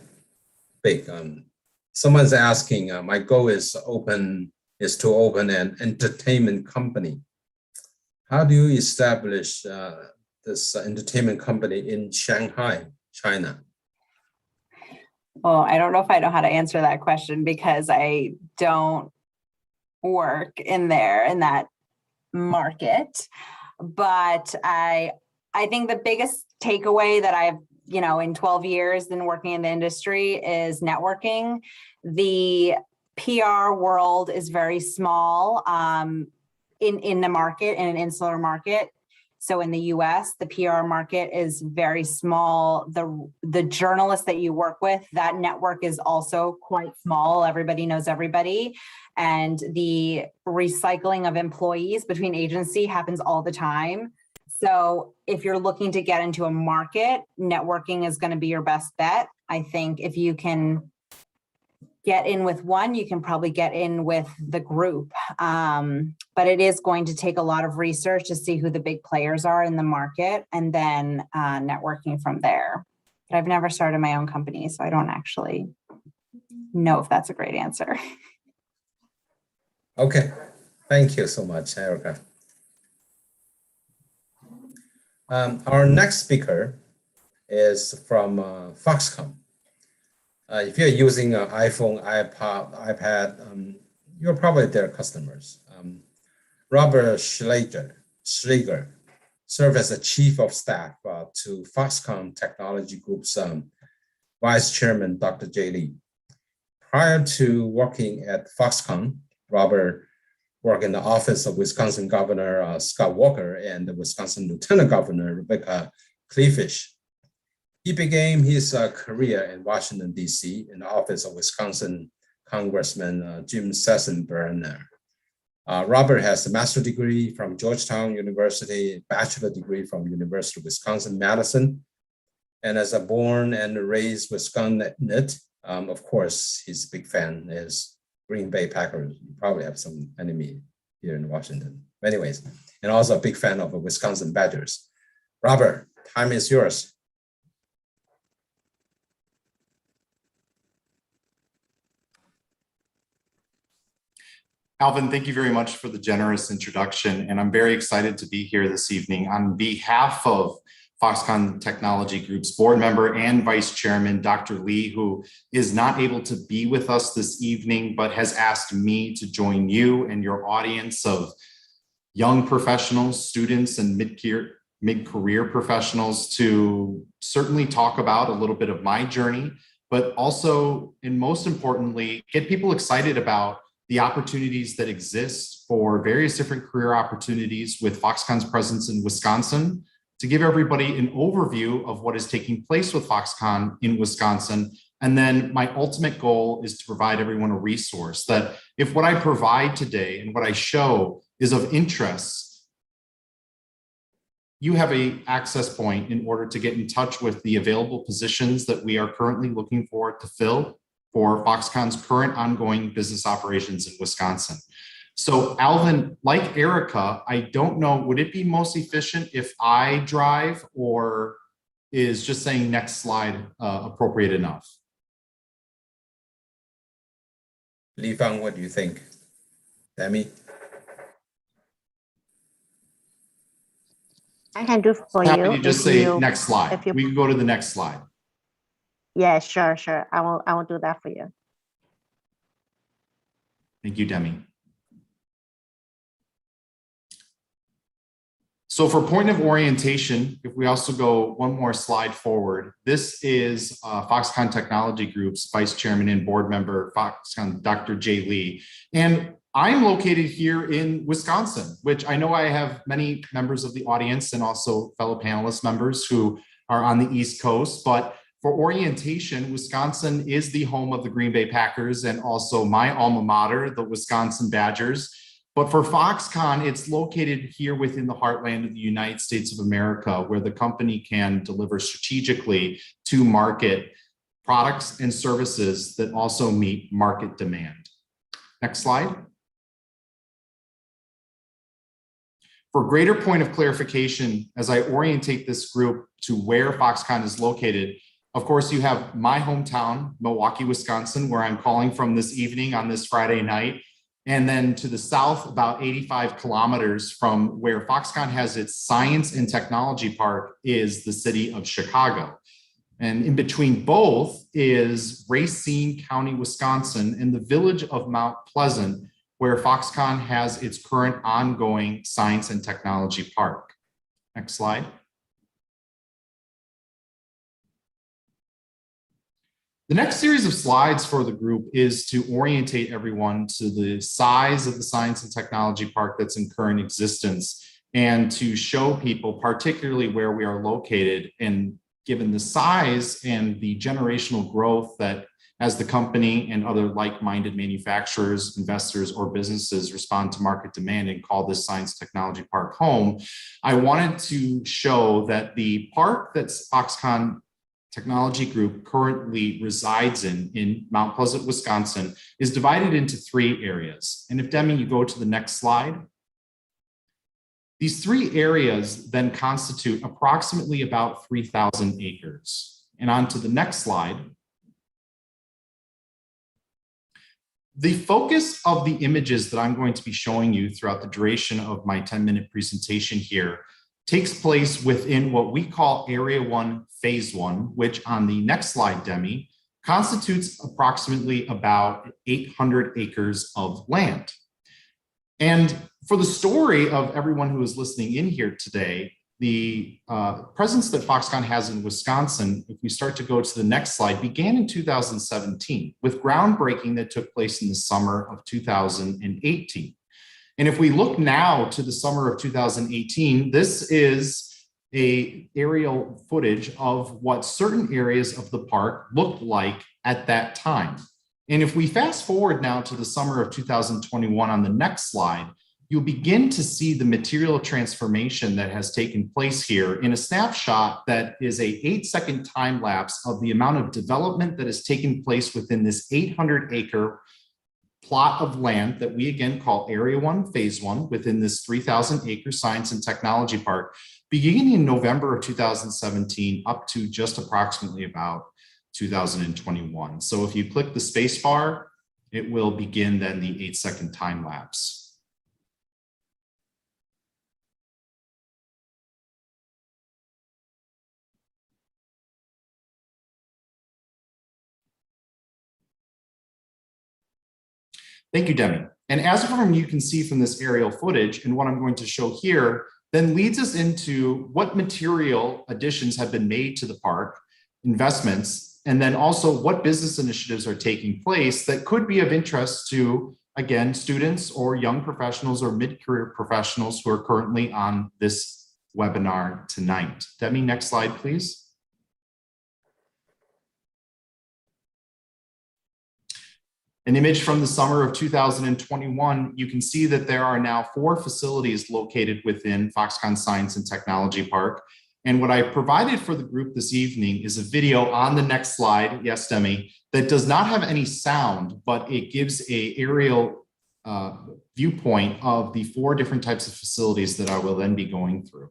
big. Someone's asking, my goal is to open an entertainment company. How do you establish this entertainment company in Shanghai, China? Well, I don't know if I know how to answer that question because I don't work in that market. But I think the biggest takeaway that I've, in 12 years been working in the industry is networking. The PR world is very small. In the market, in an insular market. So in the US, the PR market is very small. The journalists that you work with, that network is also quite small. Everybody knows everybody. And the recycling of employees between agency happens all the time. So if you're looking to get into a market, networking is going to be your best bet. I think if you can get in with one, you can probably get in with the group. But it is going to take a lot of research to see who the big players are in the market and then networking from there. But I've never started my own company, so I don't actually know if that's a great answer. Okay, thank you so much, Erika. Our next speaker is from Foxconn. If you're using an iPhone, iPad, you're probably their customers. Robert Schlaeger served as a chief of staff to Foxconn Technology Group's vice chairman, Dr. J. Li. Prior to working at Foxconn, Robert worked in the office of Wisconsin Governor Scott Walker and the Wisconsin Lieutenant Governor Rebecca Kleefisch. He began his career in Washington, D.C. in the office of Wisconsin Congressman Jim Sessenbrenner. Robert has a master's degree from Georgetown University, bachelor degree from University of Wisconsin-Madison, and as a born and raised Wisconsinite, of course, he's a big fan is Green Bay Packers. You probably have some enemy here in Washington. Anyways, and also a big fan of the Wisconsin Badgers. Robert, time is yours. Alvin, thank you very much for the generous introduction, and I'm very excited to be here this evening on behalf of Foxconn Technology Group's board member and vice chairman, Dr. Li, who is not able to be with us this evening, but has asked me to join you and your audience of young professionals, students, and mid-career professionals to certainly talk about a little bit of my journey, but also, and most importantly, get people excited about the opportunities that exist for various different career opportunities with Foxconn's presence in Wisconsin, to give everybody an overview of what is taking place with Foxconn in Wisconsin. And then my ultimate goal is to provide everyone a resource that if what I provide today and what I show is of interest, you have an access point in order to get in touch with the available positions that we are currently looking for to fill for Foxconn's current ongoing business operations in Wisconsin. So Alvin, like Erika, I don't know, would it be most efficient if I drive, or is just saying next slide appropriate enough? Li Fang, what do you think? Demi? I can do for Happy you. to just say next slide. We can go to the next slide. Yeah, sure. I will do that for you. Thank you, Demi. So for point of orientation, if we also go one more slide forward, this is Foxconn Technology Group's Vice Chairman and Board Member, Foxconn, Dr. Jay Lee. And I'm located here in Wisconsin, which I know I have many members of the audience and also fellow panelist members who are on the East Coast. But for orientation, Wisconsin is the home of the Green Bay Packers and also my alma mater, the Wisconsin Badgers. But for Foxconn, it's located here within the heartland of the United States of America, where the company can deliver strategically to market products and services that also meet market demand. Next slide. For greater point of clarification, as I orientate this group to where Foxconn is located, of course, you have my hometown, Milwaukee, Wisconsin, where I'm calling from this evening on this Friday night. And then to the south, about 85 kilometers from where Foxconn has its science and technology park is the city of Chicago. And in between both is Racine County, Wisconsin, and the village of Mount Pleasant, where Foxconn has its current ongoing science and technology park. Next slide. The next series of slides for the group is to orientate everyone to the size of the science and technology park that's in current existence and to show people particularly where we are located, and given the size and the generational growth that as the company and other like-minded manufacturers, investors, or businesses respond to market demand and call this science technology park home, I wanted to show that the park that's Foxconn Technology Group currently resides in Mount Pleasant, Wisconsin, is divided into 3 areas. And if Demi, you go to the next slide. These 3 areas then constitute approximately about 3,000 acres. And on to the next slide. The focus of the images that I'm going to be showing you throughout the duration of my 10-minute presentation here takes place within what we call Area 1, Phase 1, which on the next slide, Demi, constitutes approximately about 800 acres of land. And for the story of everyone who is listening in here today, the presence that Foxconn has in Wisconsin, if we start to go to the next slide, began in 2017 with groundbreaking that took place in the summer of 2018. And if we look now to the summer of 2018, this is a aerial footage of what certain areas of the park looked like at that time. And if we fast forward now to the summer of 2021 on the next slide, you'll begin to see the material transformation that has taken place here in a snapshot that is a 8-second time lapse of the amount of development that has taken place within this 800-acre plot of land that we again call Area 1, Phase 1, within this 3,000-acre science and technology park, beginning in November of 2017 up to just approximately about 2021. So if you click the space bar, it will begin then the 8-second time lapse. Thank you, Demi. And as you can see from this aerial footage and what I'm going to show here, then leads us into what material additions have been made to the park, investments, and then also what business initiatives are taking place that could be of interest to, again, students or young professionals or mid-career professionals who are currently on this webinar tonight. Demi, next slide, please. An image from the summer of 2021, you can see that there are now 4 facilities located within Foxconn Science and Technology Park. And what I provided for the group this evening is a video on the next slide, yes, Demi, that does not have any sound, but it gives an aerial viewpoint of the 4 different types of facilities that I will then be going through.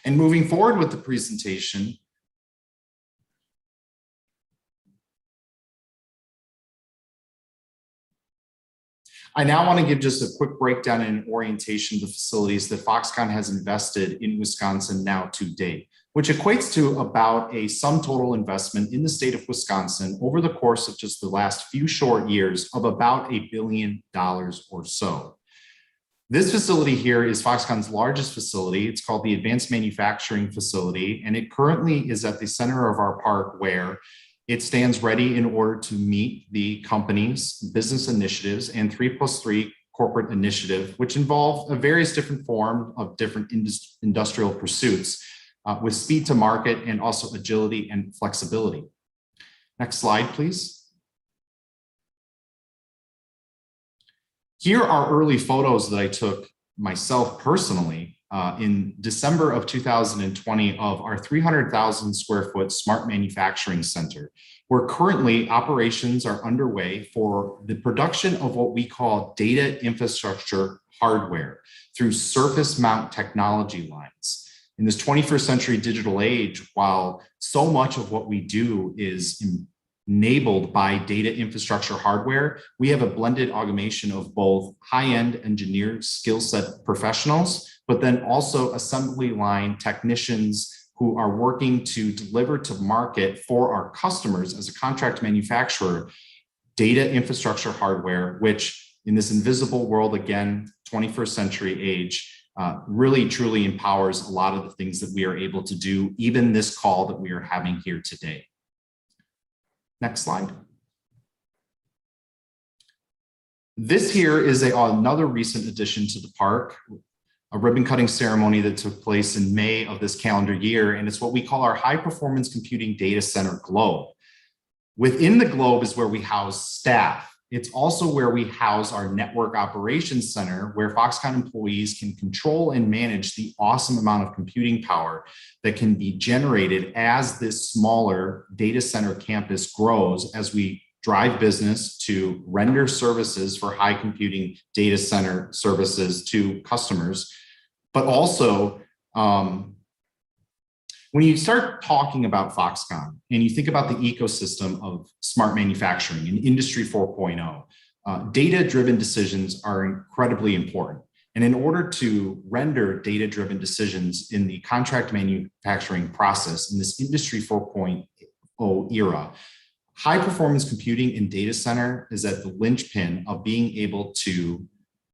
And moving forward with the presentation, I now want to give just a quick breakdown and orientation of the facilities that Foxconn has invested in Wisconsin now to date, which equates to about a sum total investment in the state of Wisconsin over the course of just the last few short years of about $1 billion or so. This facility here is Foxconn's largest facility. It's called the Advanced Manufacturing Facility, and it currently is at the center of our park where it stands ready in order to meet the company's business initiatives and 3+3 corporate initiative, which involve a various different form of different industrial pursuits with speed to market and also agility and flexibility. Next slide, please. Here are early photos that I took myself personally in December of 2020 of our 300,000 square foot smart manufacturing center, where currently operations are underway for the production of what we call data infrastructure hardware through surface mount technology lines. In this 21st century digital age, while so much of what we do is enabled by data infrastructure hardware, we have a blended amalgamation of both high-end engineer skill set professionals, but then also assembly line technicians who are working to deliver to market for our customers as a contract manufacturer, data infrastructure hardware, which in this invisible world, again, 21st century age, really truly empowers a lot of the things that we are able to do, even this call that we are having here today. Next slide. This here is another recent addition to the park, a ribbon cutting ceremony that took place in May of this calendar year, and it's what we call our high performance computing data center globe. Within the globe is where we house staff. It's also where we house our network operations center, where Foxconn employees can control and manage the awesome amount of computing power that can be generated as this smaller data center campus grows, as we drive business to render services for high computing data center services to customers. But also, when you start talking about Foxconn and you think about the ecosystem of smart manufacturing and Industry 4.0, data-driven decisions are incredibly important. And in order to render data-driven decisions in the contract manufacturing process in this Industry 4.0 era, high-performance computing in data center is at the linchpin of being able to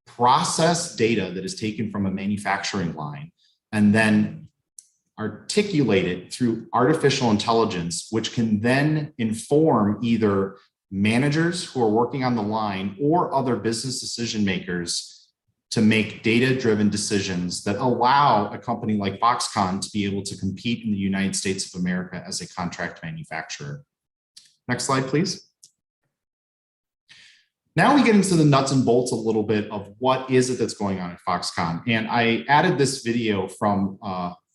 process data that is taken from a manufacturing line and then articulate it through artificial intelligence, which can then inform either managers who are working on the line or other business decision makers to make data-driven decisions that allow a company like Foxconn to be able to compete in the United States of America as a contract manufacturer. Next slide, please. Now we get into the nuts and bolts a little bit of what is it that's going on at Foxconn. And I added this video from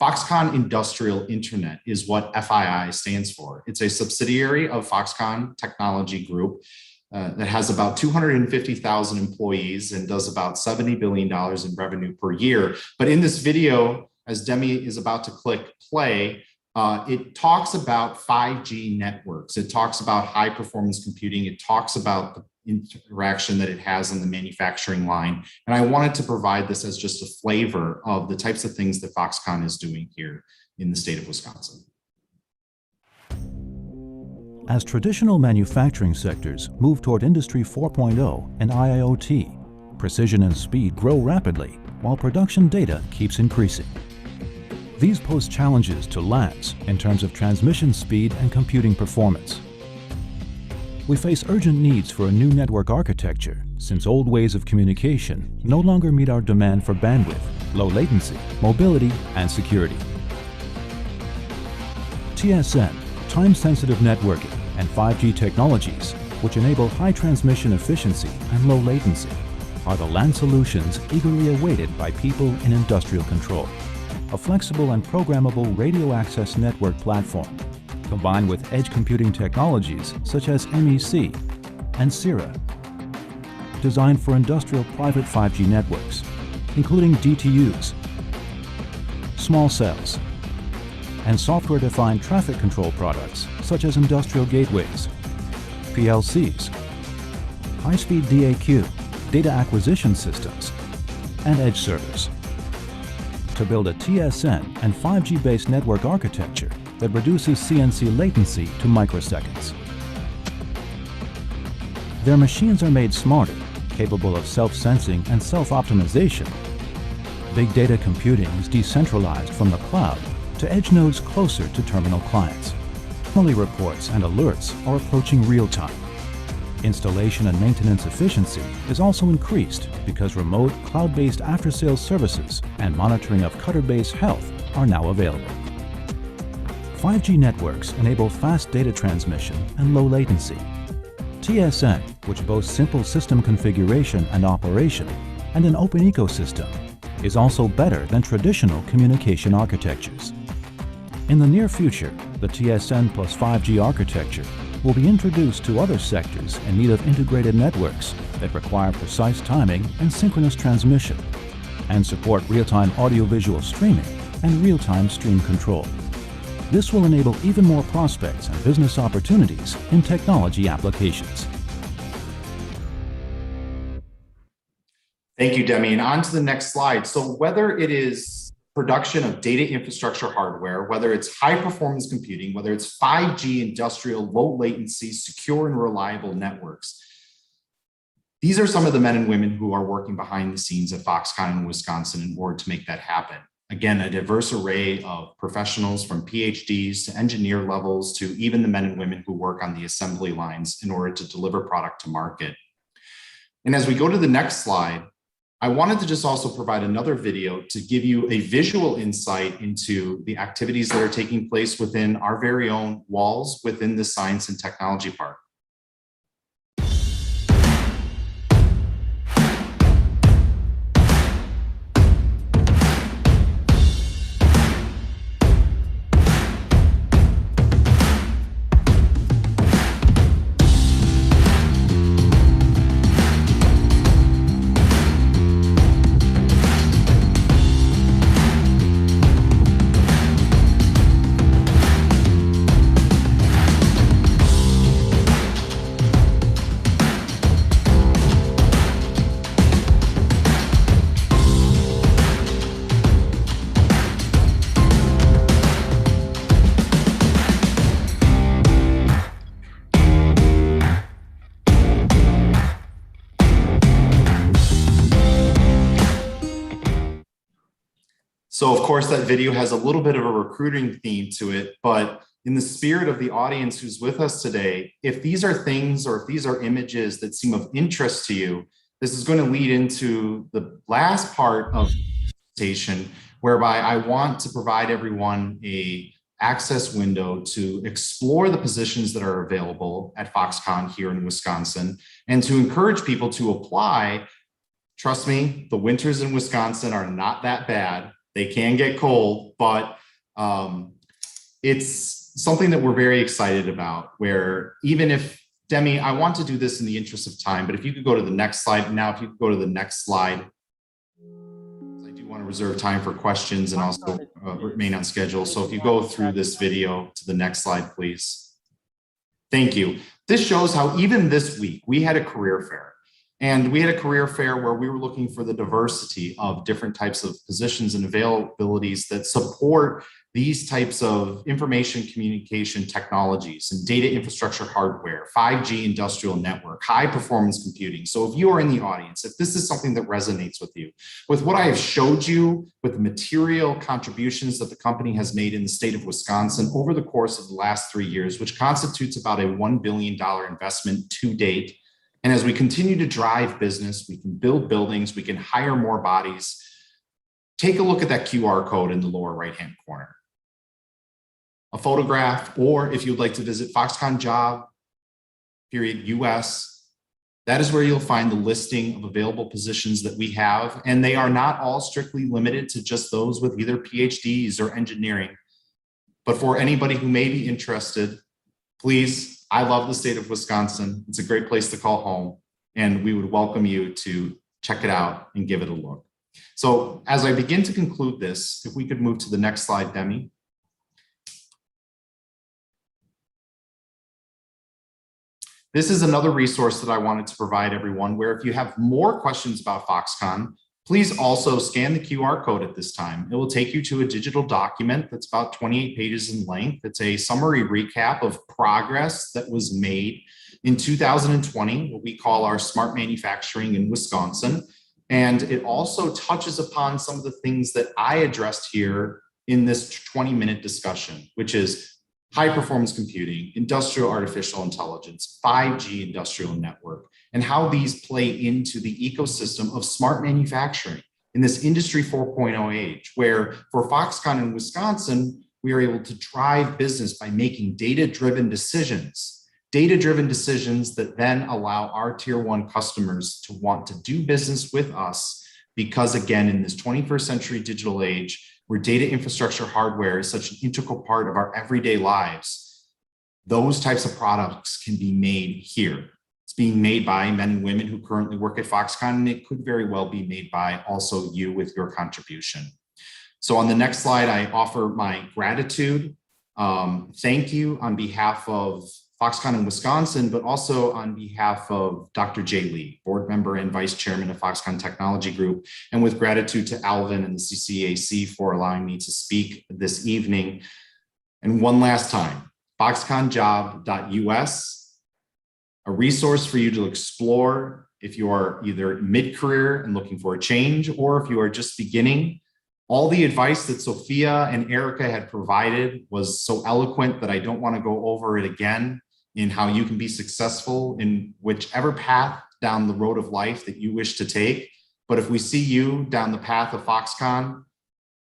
Foxconn Industrial Internet is what FII stands for. It's a subsidiary of Foxconn Technology Group that has about 250,000 employees and does about $70 billion in revenue per year. But in this video, as Demi is about to click play, it talks about 5G networks. It talks about high performance computing. It talks about the interaction that it has on the manufacturing line. And I wanted to provide this as just a flavor of the types of things that Foxconn is doing here in the state of Wisconsin. As traditional manufacturing sectors move toward Industry 4.0 and IIoT, precision and speed grow rapidly while production data keeps increasing. These pose challenges to labs in terms of transmission speed and computing performance. We face urgent needs for a new network architecture since old ways of communication no longer meet our demand for bandwidth, low latency, mobility, and security. TSN, time-sensitive networking, and 5G technologies, which enable high transmission efficiency and low latency, are the LAN solutions eagerly awaited by people in industrial control. A flexible and programmable radio access network platform, combined with edge computing technologies such as MEC and CIRA, designed for industrial private 5G networks, including DTUs, small cells, and software-defined traffic control products such as industrial gateways, PLCs, high-speed DAQ, data acquisition systems, and edge servers. To build a TSN and 5G-based network architecture that reduces CNC latency to microseconds. Their machines are made smarter, capable of self-sensing and self-optimization. Big data computing is decentralized from the cloud to edge nodes closer to terminal clients. Anomaly reports and alerts are approaching real-time. Installation and maintenance efficiency is also increased because remote cloud-based after-sales services and monitoring of cutter base health are now available. 5G networks enable fast data transmission and low latency. TSN, which boasts simple system configuration and operation and an open ecosystem, is also better than traditional communication architectures. In the near future, the TSN plus 5G architecture will be introduced to other sectors in need of integrated networks that require precise timing and synchronous transmission, and support real-time audiovisual streaming and real-time stream control. This will enable even more prospects and business opportunities in technology applications. Thank you, Demi. And on to the next slide. So whether it is production of data infrastructure hardware, whether it's high performance computing, whether it's 5G industrial, low latency, secure and reliable networks, these are some of the men and women who are working behind the scenes at Foxconn in Wisconsin in order to make that happen. Again, a diverse array of professionals from PhDs to engineer levels to even the men and women who work on the assembly lines in order to deliver product to market. And as we go to the next slide, I wanted to just also provide another video to give you a visual insight into the activities that are taking place within our very own walls within the Science and Technology Park. So of course that video has a little bit of a recruiting theme to it, but in the spirit of the audience who's with us today, if these are things or if these are images that seem of interest to you, this is going to lead into the last part of the presentation, whereby I want to provide everyone a access window to explore the positions that are available at Foxconn here in Wisconsin and to encourage people to apply. Trust me, the winters in Wisconsin are not that bad. They can get cold, but it's something that we're very excited about, where even if, Demi, I want to do this in the interest of time, but if you could go to the next slide now, if you could go to the next slide. I do want to reserve time for questions and also remain on schedule. So if you go through this video to the next slide, please. Thank you. This shows how even this week we had a career fair. And we had a career fair where we were looking for the diversity of different types of positions and availabilities that support these types of information communication technologies and data infrastructure hardware, 5G industrial network, high performance computing. So if you are in the audience, if this is something that resonates with you, with what I have showed you, with the material contributions that the company has made in the state of Wisconsin over the course of the last 3 years, which constitutes about a $1 billion investment to date. And as we continue to drive business, we can build buildings, we can hire more bodies. Take a look at that QR code in the lower right-hand corner. A photograph, or if you'd like to visit Foxconn Job, US, that is where you'll find the listing of available positions that we have. And they are not all strictly limited to just those with either PhDs or engineering. But for anybody who may be interested, please, I love the state of Wisconsin. It's a great place to call home, and we would welcome you to check it out and give it a look. So as I begin to conclude this, if we could move to the next slide, Demi. This is another resource that I wanted to provide everyone, where if you have more questions about Foxconn, please also scan the QR code at this time. It will take you to a digital document that's about 28 pages in length. It's a summary recap of progress that was made in 2020, what we call our smart manufacturing in Wisconsin. And it also touches upon some of the things that I addressed here in this 20-minute discussion, which is high performance computing, industrial artificial intelligence, 5G industrial network, and how these play into the ecosystem of smart manufacturing in this industry 4.0 age, where for Foxconn in Wisconsin, we are able to drive business by making data-driven decisions that then allow our tier one customers to want to do business with us. Because again, in this 21st century digital age, where data infrastructure hardware is such an integral part of our everyday lives, those types of products can be made here. It's being made by men and women who currently work at Foxconn, and it could very well be made by also you with your contribution. So on the next slide, I offer my gratitude. Thank you on behalf of Foxconn in Wisconsin, but also on behalf of Dr. Jay Lee, board member and vice chairman of Foxconn Technology Group, and with gratitude to Alvin and the CCAC for allowing me to speak this evening. And one last time, foxconnjob.us, a resource for you to explore if you are either mid-career and looking for a change, or if you are just beginning. All the advice that Sophia and Erika had provided was so eloquent that I don't want to go over it again, in how you can be successful in whichever path down the road of life that you wish to take. But if we see you down the path of Foxconn,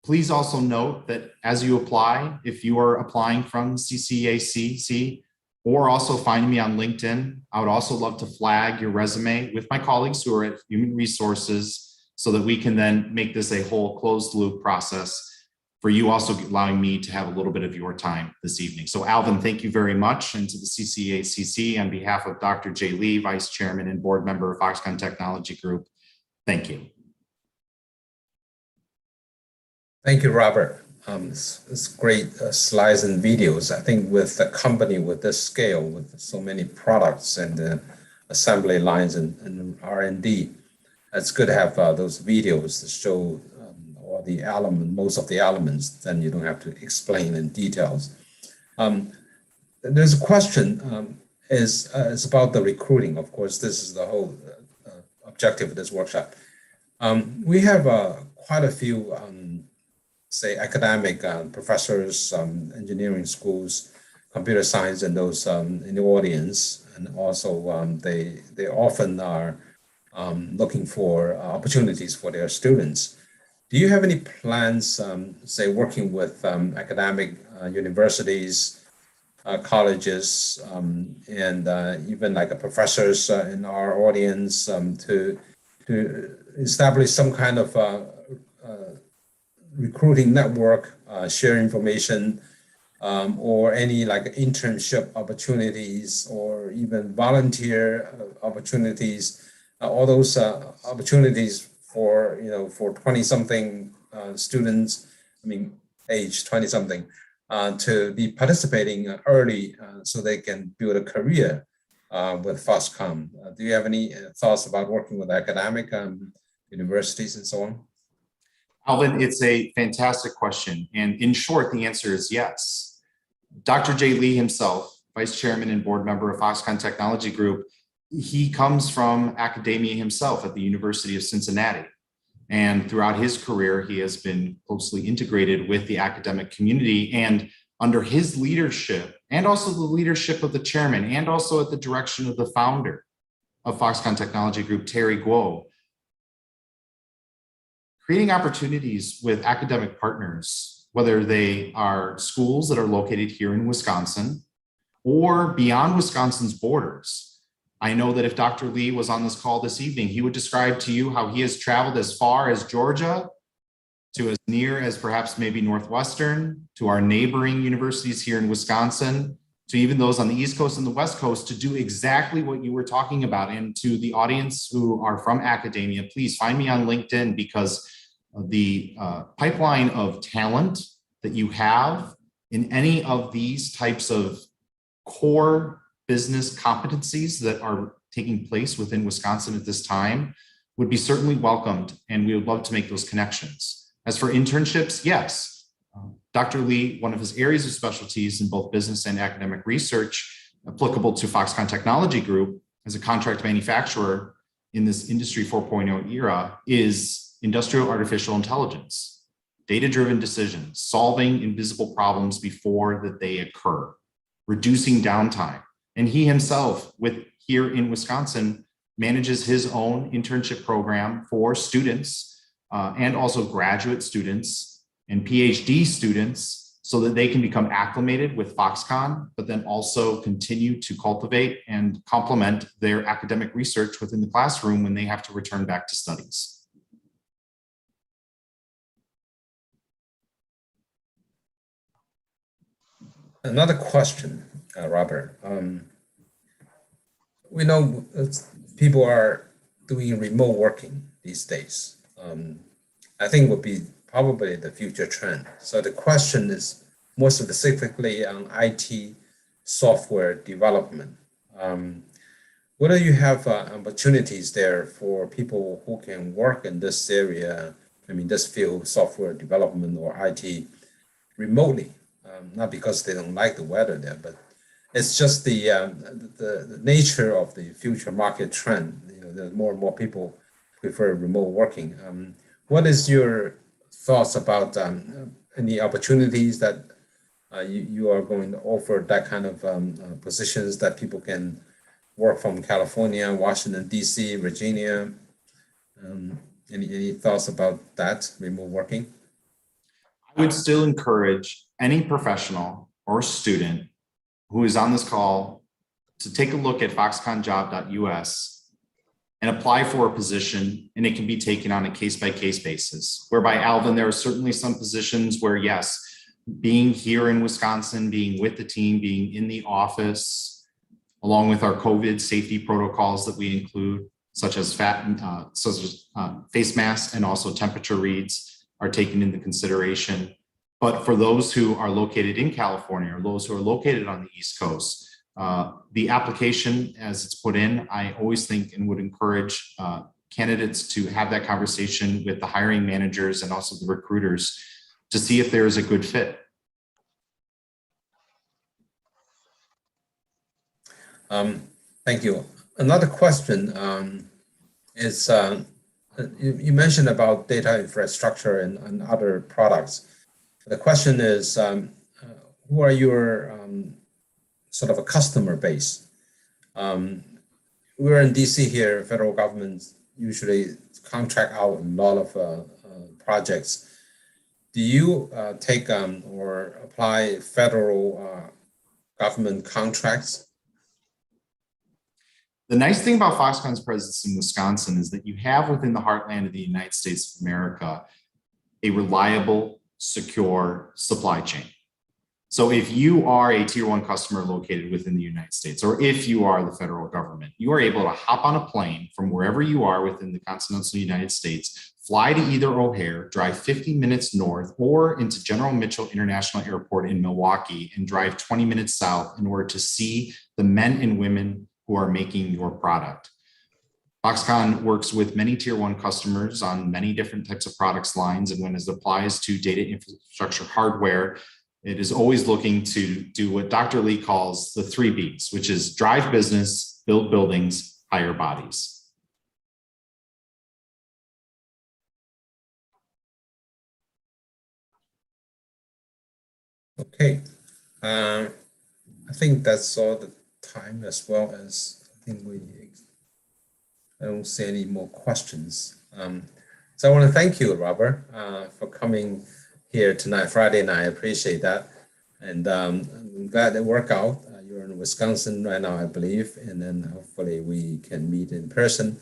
please also note that as you apply, if you are applying from CCACC, or also find me on LinkedIn, I would also love to flag your resume with my colleagues who are at Human Resources, so that we can then make this a whole closed loop process for you, also allowing me to have a little bit of your time this evening. So Alvin, thank you very much. And to the CCACC, on behalf of Dr. Jay Lee, Vice Chairman and Board Member of Foxconn Technology Group, thank you. Thank you, Robert. It's great slides and videos. I think with a company with this scale, with so many products and assembly lines and R&D, it's good to have those videos to show all the most of the elements. Then you don't have to explain in details. There's a question is about the recruiting. Of course, this is the whole objective of this workshop. We have quite a few, say, academic professors, engineering schools, computer science, and those in the audience, and also they often are looking for opportunities for their students. Do you have any plans, say, working with academic universities, colleges, and even like professors in our audience to establish some kind of recruiting network, share information, or any like internship opportunities, or even volunteer opportunities? All those opportunities for 20-something students, age 20-something, to be participating early so they can build a career with Foxconn. Do you have any thoughts about working with academic universities and so on? Alvin, it's a fantastic question. And in short, the answer is yes. Dr. Jay Lee himself, Vice Chairman and Board Member of Foxconn Technology Group, he comes from academia himself at the University of Cincinnati. And throughout his career, he has been closely integrated with the academic community. And under his leadership, and also the leadership of the chairman, and also at the direction of the founder of Foxconn Technology Group, Terry Guo, creating opportunities with academic partners, whether they are schools that are located here in Wisconsin or beyond Wisconsin's borders. I know that if Dr. Lee was on this call this evening, he would describe to you how he has traveled as far as Georgia, to as near as perhaps maybe Northwestern, to our neighboring universities here in Wisconsin, to even those on the East Coast and the West Coast, to do exactly what you were talking about. And to the audience who are from academia, please find me on LinkedIn, because the pipeline of talent that you have in any of these types of core business competencies that are taking place within Wisconsin at this time would be certainly welcomed, and we would love to make those connections. As for internships, yes. Dr. Li, one of his areas of specialties in both business and academic research applicable to Foxconn Technology Group as a contract manufacturer in this Industry 4.0 era is industrial artificial intelligence, data-driven decisions, solving invisible problems before that they occur, reducing downtime. And he himself, here in Wisconsin, manages his own internship program for students and also graduate students and PhD students so that they can become acclimated with Foxconn, but then also continue to cultivate and complement their academic research within the classroom when they have to return back to studies. Another question, Robert. We know people are doing remote working these days. I think would be probably the future trend. So the question is more specifically on IT software development. Whether you have opportunities there for people who can work in this area, this field, software development or IT remotely, not because they don't like the weather there, but it's just the nature of the future market trend. There's more and more people prefer remote working. What is your thoughts about any opportunities that you are going to offer that kind of positions that people can work from California, Washington, DC, Virginia? Any thoughts about that, remote working? I would still encourage any professional or student who is on this call to take a look at foxconnjob.us and apply for a position, and it can be taken on a case-by-case basis, whereby, Alvin, there are certainly some positions where, yes, being here in Wisconsin, being with the team, being in the office, along with our COVID safety protocols that we include, such as face masks and also temperature reads, are taken into consideration. But for those who are located in California or those who are located on the East Coast, the application as it's put in, I always think and would encourage candidates to have that conversation with the hiring managers and also the recruiters to see if there is a good fit. Thank you. Another question is, you mentioned about data infrastructure and other products. The question is, who are your sort of a customer base? We're in DC here, federal government usually contract out a lot of projects. Do you take or apply federal government contracts? The nice thing about Foxconn's presence in Wisconsin is that you have within the heartland of the United States of America a reliable, secure supply chain. So if you are a tier 1 customer located within the United States, or if you are the federal government, you are able to hop on a plane from wherever you are within the continental United States, fly to either O'Hare, drive 50 minutes north, or into General Mitchell International Airport in Milwaukee and drive 20 minutes south in order to see the men and women who are making your product. Foxconn works with many tier 1 customers on many different types of products lines, and when it applies to data infrastructure hardware, it is always looking to do what Dr. Li calls the 3 Bs, which is drive business, build buildings, hire bodies. Okay, I think that's all the time, as well as I don't see any more questions. So I want to thank you, Robert, for coming here tonight, Friday night. I appreciate that. And I'm glad it worked out. You're in Wisconsin right now, I believe, and then hopefully we can meet in person.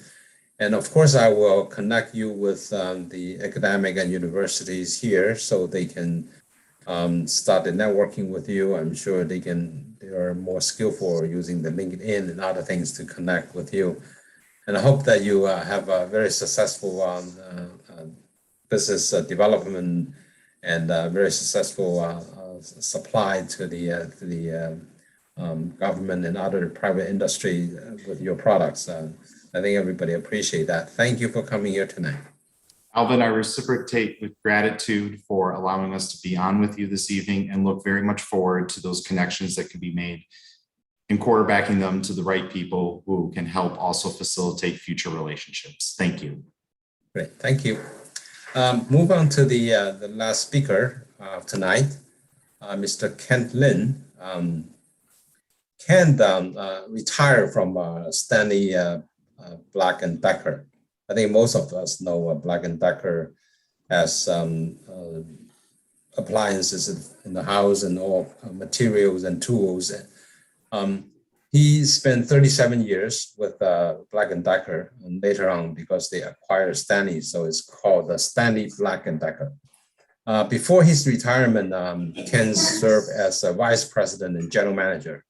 And of course, I will connect you with the academic and universities here so they can start networking with you. I'm sure they are more skillful using the LinkedIn and other things to connect with you. And I hope that you have a very successful business development and very successful supply to the government and other private industry with your products. I think everybody appreciate that. Thank you for coming here tonight. Alvin, I reciprocate with gratitude for allowing us to be on with you this evening and look very much forward to those connections that can be made and quarterbacking them to the right people who can help also facilitate future relationships. Thank you. Great, thank you. Move on to the last speaker tonight, Mr. Kent Lin. Kent retired from Stanley Black & Decker. I think most of us know Black & Decker as appliances in the house and all materials and tools. He spent 37 years with Black & Decker, and later on, because they acquired Stanley, so it's called the Stanley Black & Decker. Before his retirement, Ken served as a vice president and general manager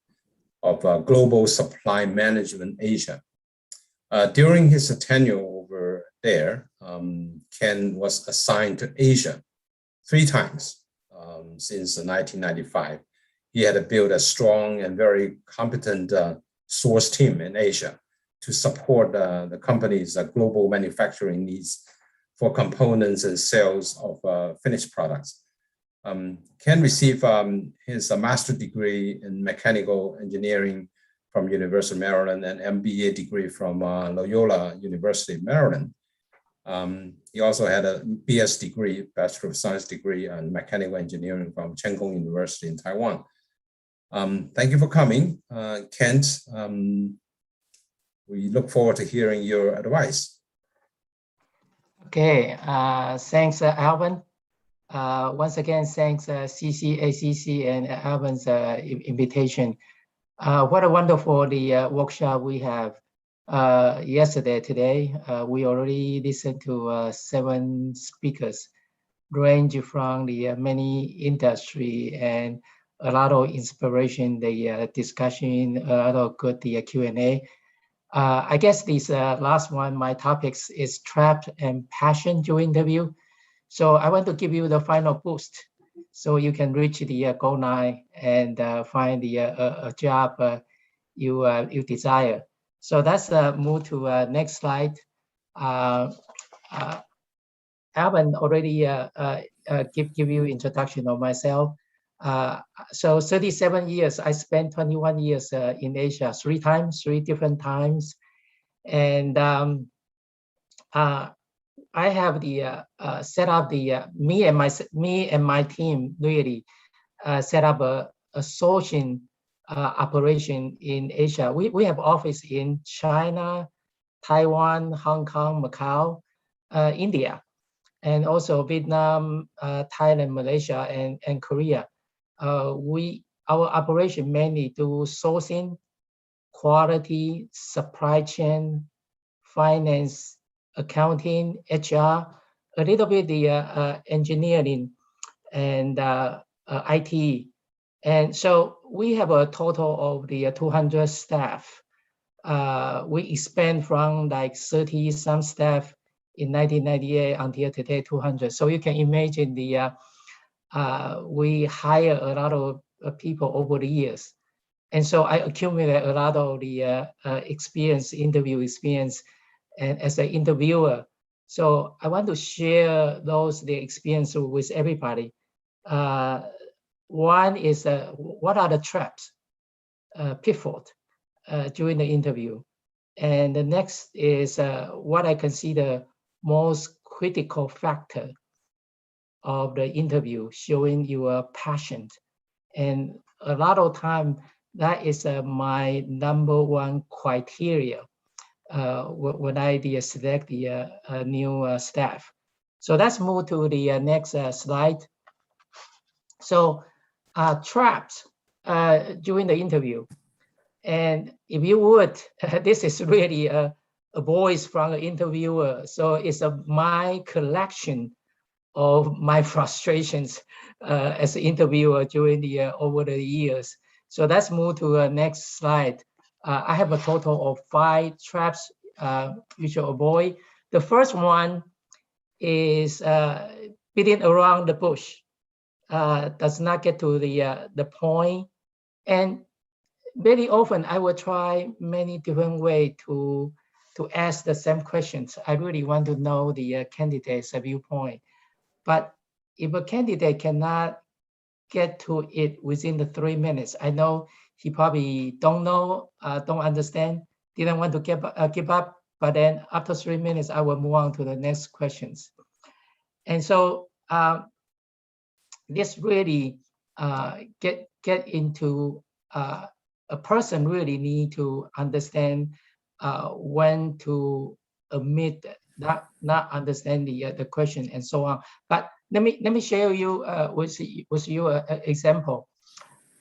of Global Supply Management Asia. During his tenure over there, Ken was assigned to Asia 3 times since 1995. He had to build a strong and very competent source team in Asia to support the company's global manufacturing needs for components and sales of finished products. Ken received his master's degree in mechanical engineering from University of Maryland and MBA degree from Loyola University, Maryland. He also had a BS degree, Bachelor of Science degree in mechanical engineering from Chang University in Taiwan. Thank you for coming, Kent. We look forward to hearing your advice. Okay, thanks, Alvin. Once again, thanks CCACC and Alvin's invitation. What a wonderful workshop we have yesterday, today. We already listened to 7 speakers, range from the many industry and a lot of inspiration, the discussion, a lot of good Q&A. I guess this last one, my topics is trapped and passion during interview. So I want to give you the final boost so you can reach the goal line and find a job you desire. So that's move to next slide. Alvin already give you introduction of myself. So 37 years, I spent 21 years in Asia, 3 different times. And I have set up me and my team really set up a sourcing operation in Asia. We have office in China, Taiwan, Hong Kong, Macau, India, and also Vietnam, Thailand, Malaysia, and Korea. Our operation mainly do sourcing, quality, supply chain, finance, accounting, HR, a little bit engineering and IT. And so we have a total of 200 staff. We expand from like 30 some staff in 1998 until today 200. So you can imagine we hire a lot of people over the years. And so I accumulate a lot of the interview experience, and as an interviewer. So I want to share the experience with everybody. One is what are the traps, pitfalls during the interview? And the next is what I consider most critical factor of the interview, showing your passion. And a lot of time, that is my #1 criteria when I select the new staff. So let's move to the next slide. So traps during the interview. And if you would, this is really a voice from the interviewer. So it's my collection of my frustrations as an interviewer during over the years. So let's move to the next slide. I have a total of 5 traps you should avoid. The first one is beating around the bush, does not get to the point. And very often I will try many different ways to ask the same questions. I really want to know the candidate's viewpoint. But if a candidate cannot get to it within the 3 minutes, I know he probably don't know, don't understand, didn't want to give up. But then after 3 minutes, I will move on to the next questions. And so this really get into a person really need to understand when to omit, not understand the question and so on. But let me share you with you an example.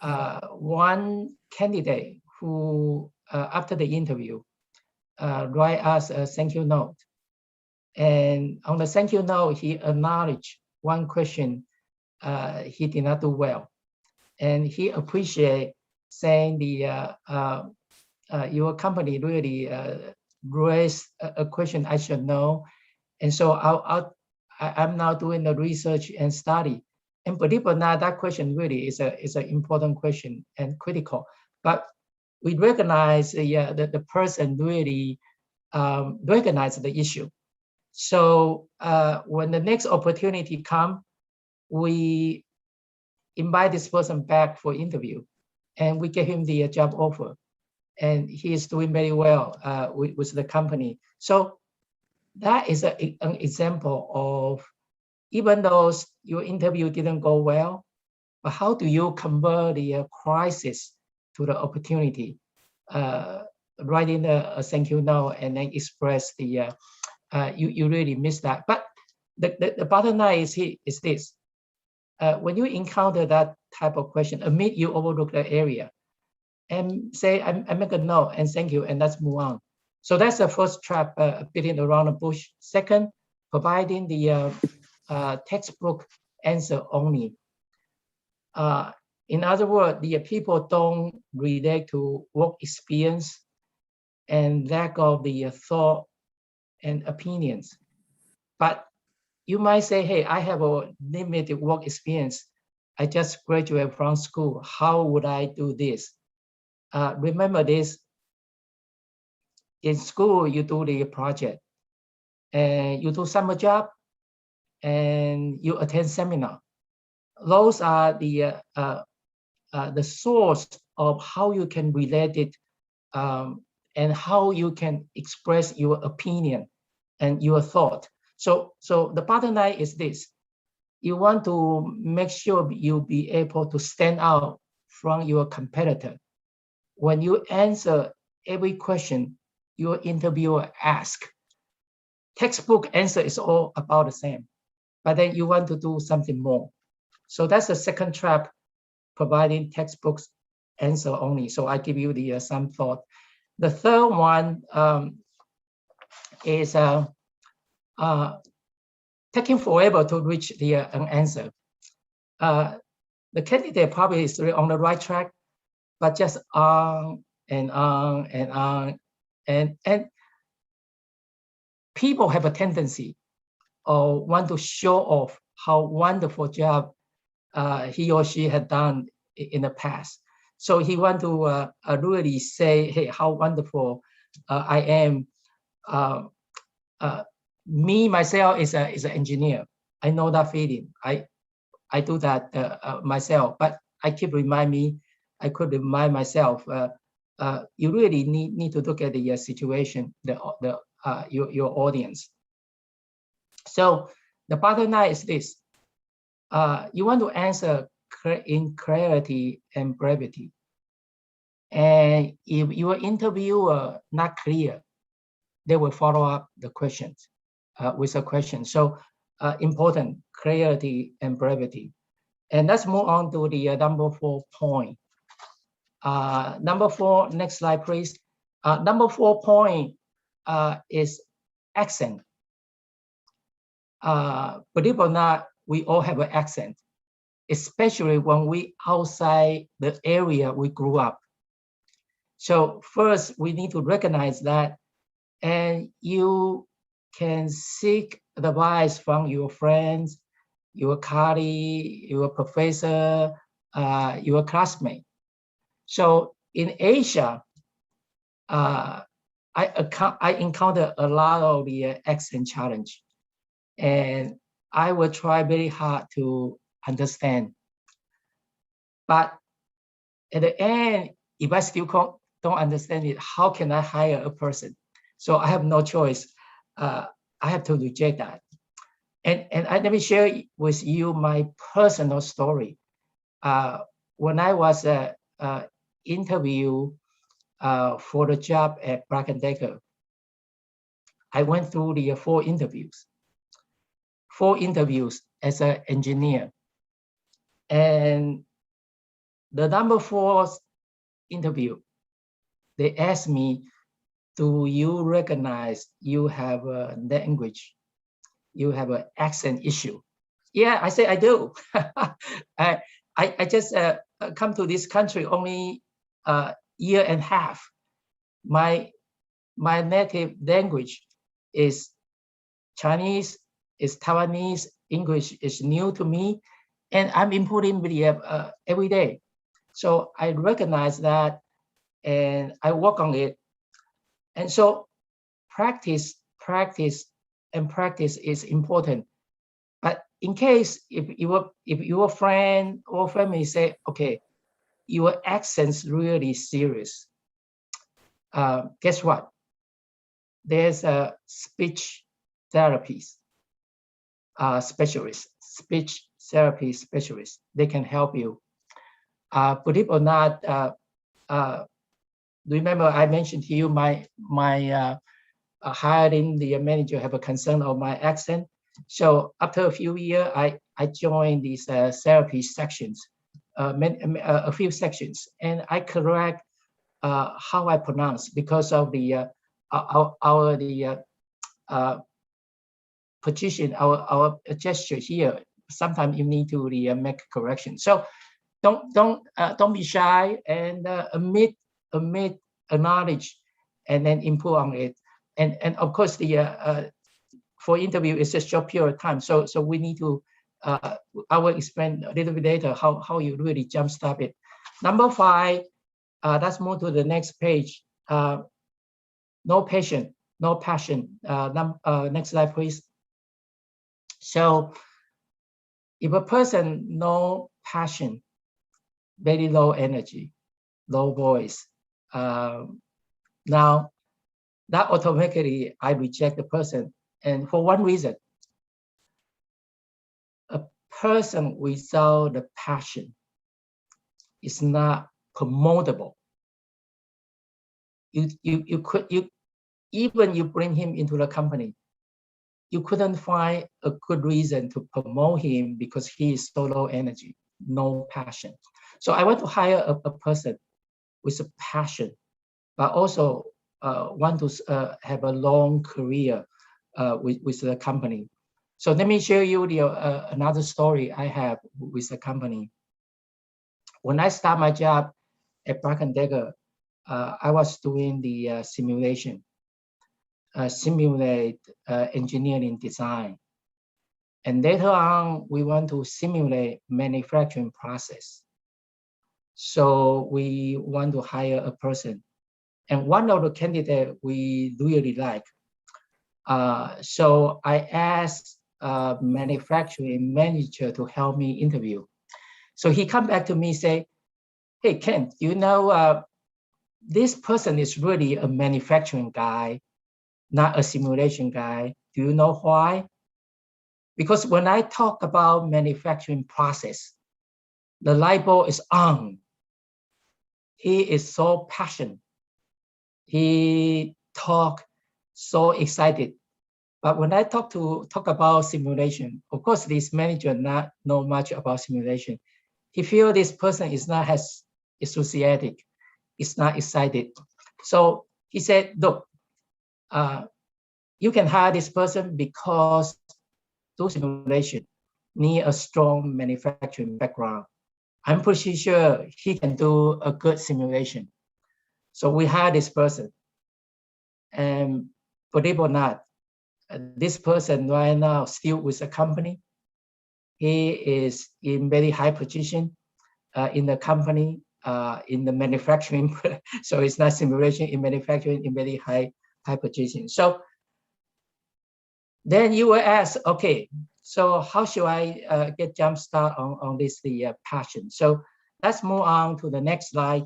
One candidate who after the interview write us a thank you note, and on the thank you note he acknowledged one question he did not do well, and he appreciate saying the your company really raised a question I should know, and so I'm now doing the research and study. And believe it or not, that question really is an important question and critical. But we recognize the person really recognize the issue. So when the next opportunity comes, we invite this person back for interview, and we give him the job offer, and he is doing very well with the company. So that is an example of, even though your interview didn't go well, but how do you convert the crisis to the opportunity? Writing a thank you note and then express the you really missed that. But the bottom line is this: when you encounter that type of question, admit you overlook the area, and say I make a note and thank you, and let's move on. So that's the first trap, beating around the bush. Second, providing the textbook answer only. In other words, the people don't relate to work experience and lack of the thought and opinions. But you might say, hey, I have a limited work experience. I just graduated from school. How would I do this? Remember this: in school, you do the project, and you do summer job, and you attend seminar. Those are the source of how you can relate it, and how you can express your opinion and your thought. So the bottom line is this: you want to make sure you be able to stand out from your competitor. When you answer every question your interviewer asks, textbook answer is all about the same, but then you want to do something more. So that's the second trap, providing textbooks answer only. So I give you the some thought. The third one is taking forever to reach an answer. The candidate probably is on the right track, but just on and on and on. And people have a tendency of want to show off how wonderful job he or she had done in the past. So he want to really say, hey, how wonderful I am. Me, myself, is an engineer. I know that feeling. I do that myself, but I keep remind me, I could remind myself, you really need to look at the situation, your audience. So the bottom line is this: you want to answer in clarity and brevity. And if your interviewer not clear, they will follow up the questions with a question. So important, clarity and brevity. And let's move on to the number 4 point. Number 4, next slide, please. Number 4 point is accent. Believe it or not, we all have an accent, especially when we outside the area we grew up. So first, we need to recognize that, and you can seek advice from your friends, your colleague, your professor, your classmate. So in Asia, I encounter a lot of the accent challenge, and I will try very hard to understand. But at the end, if I still don't understand it, how can I hire a person? So I have no choice. I have to reject that. And let me share with you my personal story. When I was interviewed for the job at Black & Decker, I went through the 4 interviews as an engineer. And the number 4 interview, they asked me, do you recognize you have a language, you have an accent issue? Yeah, I say I do. I just come to this country only a year and a half. My native language is Chinese, is Taiwanese, English is new to me, and I'm inputting video every day. So I recognize that, and I work on it. And so practice is important. But in case if your friend or family say, okay, your accent's really serious, guess what? There's a speech therapist specialist, speech therapy specialist. They can help you. Believe it or not, remember I mentioned to you my hiring the manager have a concern of my accent. So after a few years, I joined these therapy sections, a few sections, and I correct how I pronounce because of the position, our gesture here. Sometimes you need to make correction. So don't be shy and acknowledge, and then improve on it. And of course the for interview is a short period of time. So we need to I will explain a little bit later how you really jumpstart it. Number 5, let's move to the next page. No passion. Next slide, please. So if a person no passion, very low energy, low voice, now that automatically I reject the person. And for one reason, a person without the passion is not promotable. Even you bring him into the company, you couldn't find a good reason to promote him because he is so low energy, no passion. So I want to hire a person with a passion, but also want to have a long career with the company. So let me share you another story I have with the company. When I start my job at Black & Decker, I was doing the simulate engineering design. And later on, we want to simulate manufacturing process. So we want to hire a person. And one of the candidates we really like. So I asked a manufacturing manager to help me interview. So he come back to me say, hey, Ken, you know, this person is really a manufacturing guy, not a simulation guy. Do you know why? Because when I talk about manufacturing process, the light bulb is on. He is so passionate. He talk so excited. But when I talk about simulation, of course, this manager not know much about simulation. He feel this person is not as enthusiastic, is not excited. So he said, look, you can hire this person because do simulation need a strong manufacturing background. I'm pretty sure he can do a good simulation. So we hire this person. And believe it or not, this person right now still with the company. He is in very high position in the company. in the manufacturing. So it's not simulation in manufacturing in very high position. So then you will ask, okay, so how should I get jump start on this passion? So let's move on to the next slide.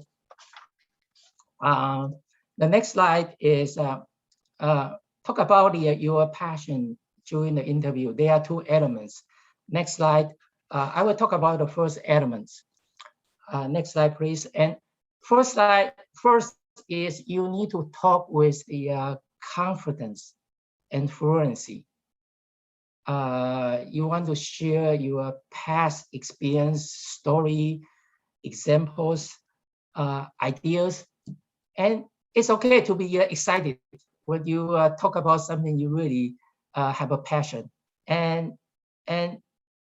The next slide is talk about your passion during the interview. There are two elements. Next slide. I will talk about the first elements. Next slide, please. And first is you need to talk with the confidence and fluency. You want to share your past experience, story, examples, ideas, and it's okay to be excited when you talk about something you really have a passion, and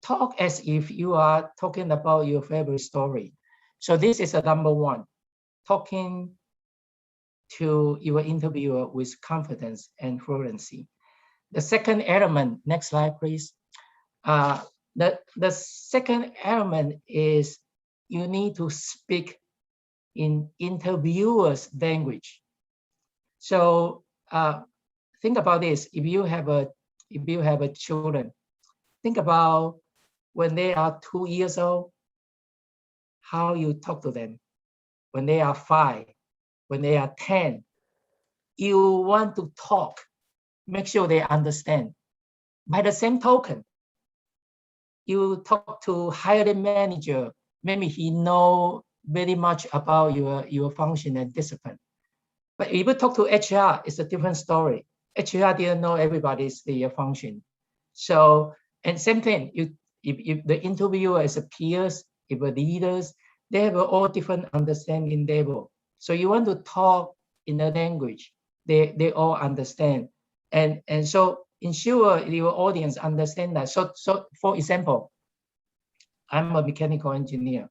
talk as if you are talking about your favorite story. So this is a number one, talking to your interviewer with confidence and fluency. The second element, next slide, please. The second element is you need to speak in interviewer's language. So think about this. If you have a children, think about when they are 2 years old, how you talk to them. When they are 5, when they are 10, you want to talk, make sure they understand. By the same token, you talk to hiring manager, maybe he know very much about your function and discipline. But if you talk to HR, it's a different story. HR didn't know everybody's function. So, and same thing, if the interviewer is a peers, if a leaders, they have all different understanding level. So you want to talk in a language they all understand, and so ensure your audience understand that. So for example, I'm a mechanical engineer,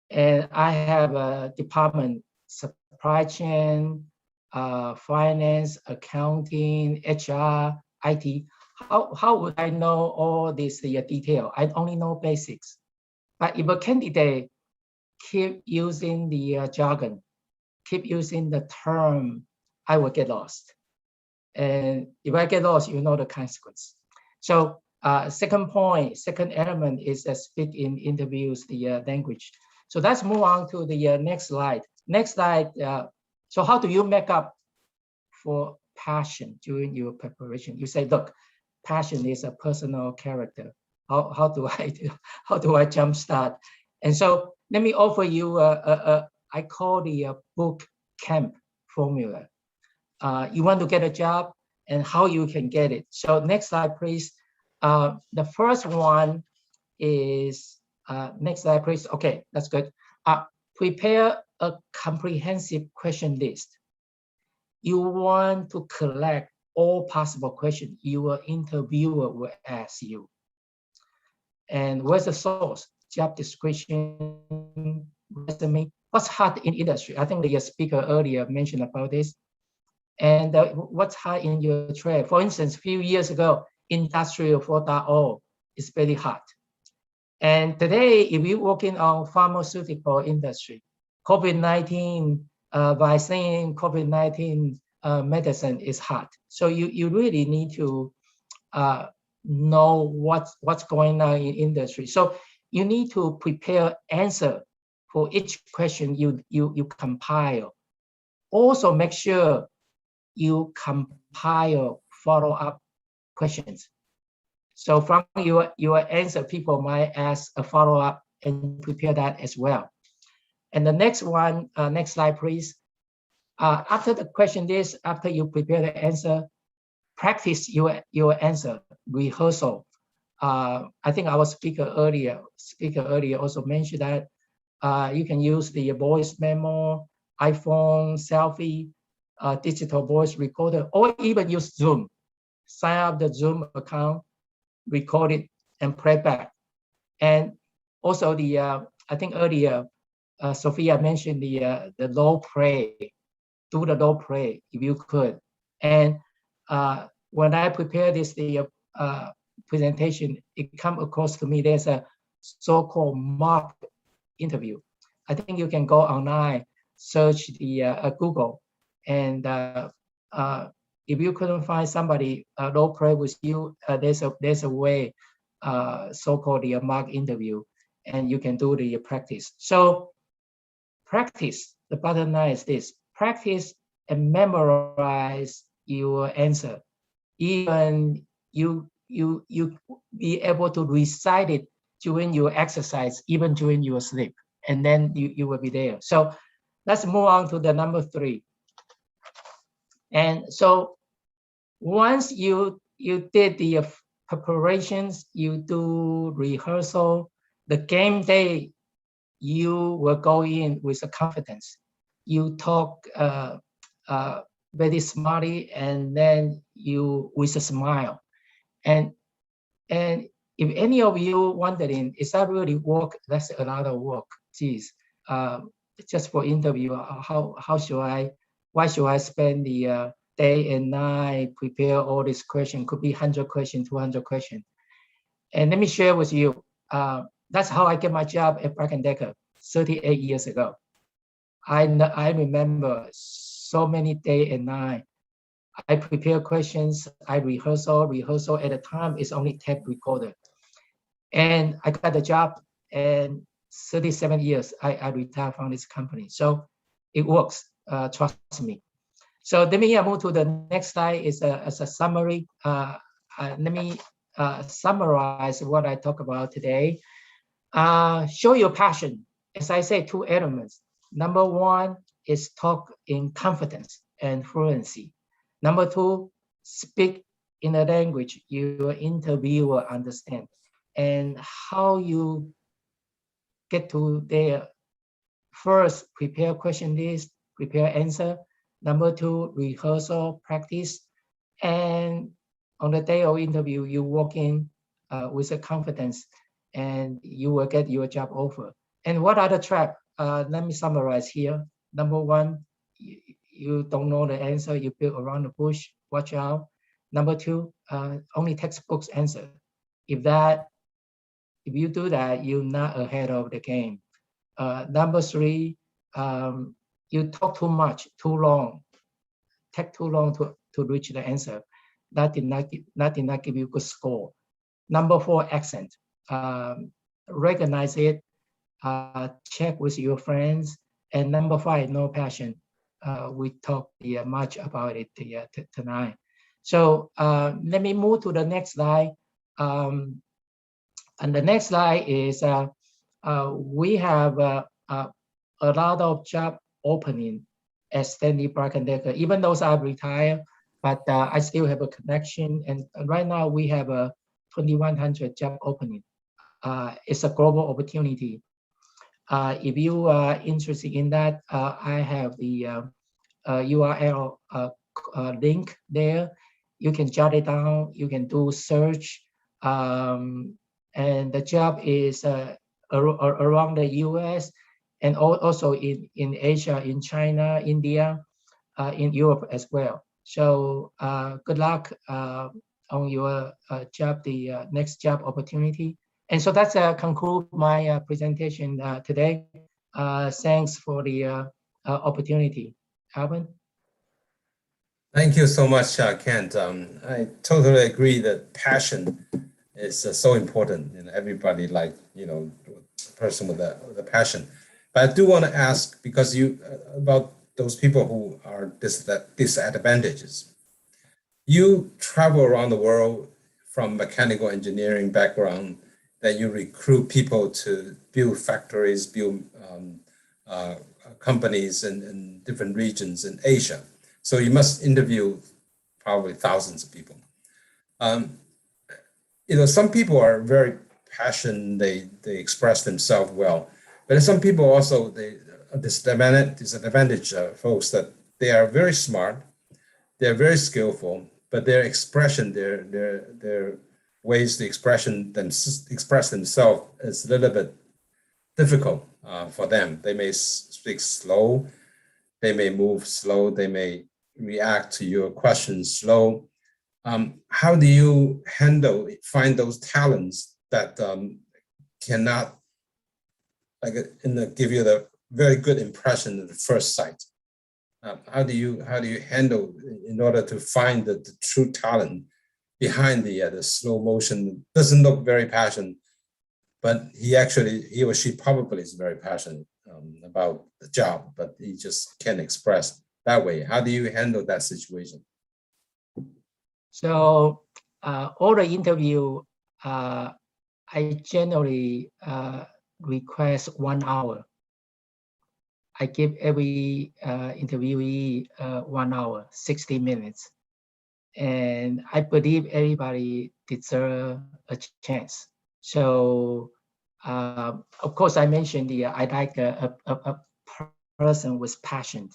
and I have a department, supply chain, finance, accounting, HR, IT. How would I know all this detail? I only know basics. But if a candidate keep using the jargon, keep using the term, I will get lost. And if I get lost, you know the consequence. So second point, second element is speak in interviews the language. So let's move on to the next slide. Next slide. So how do you make up for passion during your preparation? You say, look, passion is a personal character. How do I jumpstart? And so let me offer you I call the boot camp formula. You want to get a job and how you can get it. So next slide, please. The first one is next slide, please. Okay, that's good. Prepare a comprehensive question list. You want to collect all possible questions your interviewer will ask you. And where's the source? Job description, resume. What's hot in industry? I think the speaker earlier mentioned about this. And what's hot in your trade? For instance, a few years ago, Industrial 4.0 is very hot. And today, if you're working on pharmaceutical industry, COVID-19 vaccine, COVID-19 medicine is hot. So you really need to know what's going on in industry. So you need to prepare answer for each question you compile. Also make sure you compile follow-up questions. So from your answer, people might ask a follow-up and prepare that as well. And the next one, next slide, please. After the question list, after you prepare the answer, practice your answer, rehearsal. I think our speaker earlier also mentioned that you can use the voice memo, iPhone, selfie, digital voice recorder, or even use Zoom. Sign up the Zoom account, record it, and play back. And also I think earlier, Sophia mentioned the role play. Do the role play if you could. And when I prepare this presentation, it come across to me there's a so-called mock interview. I think you can go online, search the Google, and if you couldn't find somebody role play with you, there's a way, so-called the mock interview, and you can do the practice. So practice. The bottom line is this: practice and memorize your answer. Even you be able to recite it during your exercise, even during your sleep, and then you will be there. So let's move on to the number 3. And so once you did the preparations, you do rehearsal, the game day, you will go in with a confidence. You talk very smartly, and then you with a smile. And if any of you wondering, is that really work? That's a lot of work. Geez, just for interview, why should I spend the day and night prepare all these questions? Could be 100 questions, 200 questions. And let me share with you. That's how I get my job at Black & Decker 38 years ago. I remember so many day and night. I prepare questions, I rehearsal. At the time, it's only tape recorder. And I got the job, and 37 years, I retired from this company. So it works, trust me. So let me move to the next slide. Is as a summary. Let me summarize what I talk about today. Show your passion. As I say, 2 elements. Number 1 is talk in confidence and fluency. Number 2, speak in a language your interviewer understand. And how you get to there: first, prepare question list, prepare answer. Number 2, rehearsal, practice. And on the day of interview, you walk in with a confidence, and you will get your job offer. And what are the traps? Let me summarize here. Number 1, you don't know the answer, you build around the bush, watch out. Number 2, only textbooks answer. If you do that, you're not ahead of the game. Number 3, you talk too much, too long, take too long to reach the answer. That did not give you a good score. Number 4, accent. Recognize it, check with your friends. And number 5, no passion. We talked much about it tonight. So let me move to the next slide. And the next slide is we have a lot of job opening at Stanley Black & Decker. Even though I've retired, but I still have a connection. And right now we have a 2,100 job opening. It's a global opportunity. If you are interested in that, I have the URL link there. You can jot it down. You can do search. And the job is around the US, and also in Asia, in China, India, in Europe as well. So good luck on your job, the next job opportunity. And so that's conclude my presentation today. Thanks for the opportunity. Alvin? Thank you so much, Kent. I totally agree that passion is so important. Everybody like, a person with a passion. But I do want to ask, because about those people who are disadvantages. You travel around the world from mechanical engineering background, that you recruit people to build factories, build companies in different regions in Asia. So you must interview probably thousands of people. Some people are very passionate, they express themselves well, but some people also, disadvantage folks that they are very smart, they're very skillful, but their expression, their ways to express themselves is a little bit difficult for them. They may speak slow, they may move slow, they may react to your questions slow. How do you find those talents that cannot give you the very good impression at the first sight. How do you handle in order to find the true talent behind the slow motion? Doesn't look very passionate, but he or she probably is very passionate about the job, but he just can't express that way. How do you handle that situation? So all the interview, I generally request 1 hour. I give every interviewee 1 hour, 60 minutes. And I believe everybody deserves a chance. So, of course, I mentioned I like a person with passion.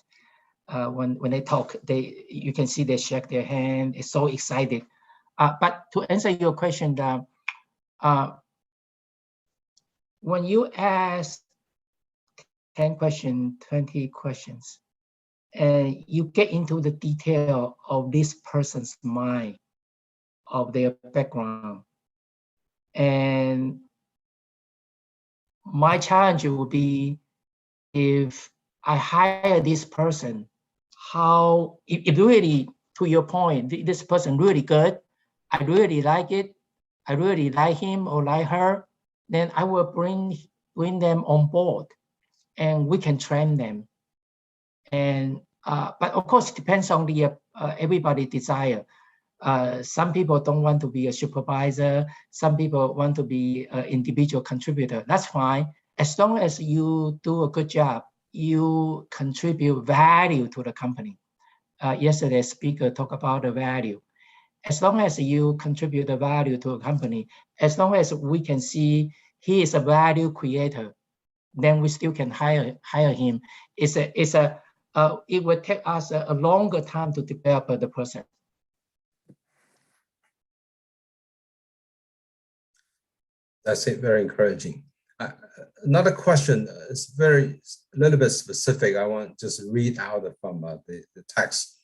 When they talk, you can see they shake their hand. It's so excited. But to answer your question, when you ask 10 questions, 20 questions, and you get into the detail of this person's mind, of their background, and my challenge would be, if I hire this person, how, if really, to your point, this person really good, I really like it, I really like him or like her, then I will bring them on board, and we can train them. And but of course, it depends on the everybody's desire. Some people don't want to be a supervisor. Some people want to be an individual contributor. That's fine. As long as you do a good job, you contribute value to the company. Yesterday, speaker talked about the value. As long as you contribute the value to a company, as long as we can see he is a value creator, then we still can hire him. It will take us a longer time to develop the person. That's it, very encouraging. Another question is a little bit specific. I want to just read out from the text.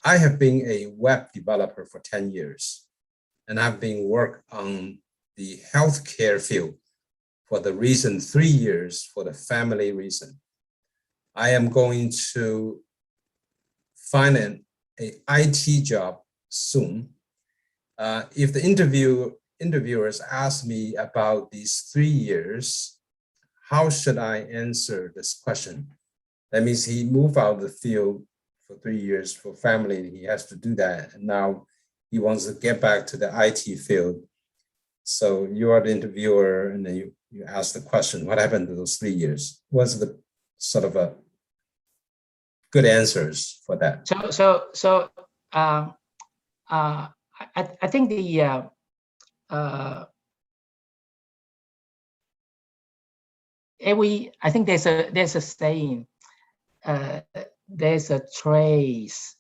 I have been a web developer for 10 years, and I've been working on the healthcare field for the recent 3 years for the family reason. I am going to find an IT job soon. If the interviewers ask me about these 3 years, how should I answer this question? That means he moved out of the field for 3 years for family. He has to do that. And now he wants to get back to the IT field. So you are the interviewer, and then you ask the question, what happened to those 3 years? What's the sort of a good answers for that? I think I think there's a saying, there's a trace.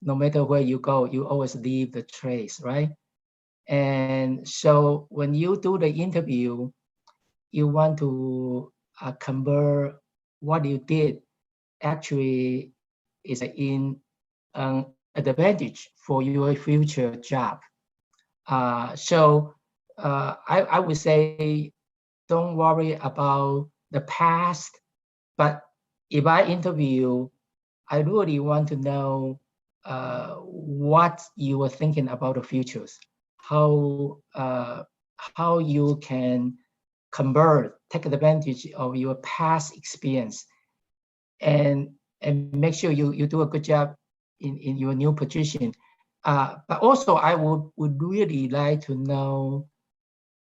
No matter where you go, you always leave the trace, right? And so when you do the interview, you want to convert what you did actually is an advantage for your future job. I would say, don't worry about the past, but if I interview, I really want to know what you were thinking about the futures, how you can take advantage of your past experience, and make sure you do a good job in your new position. But also, I would really like to know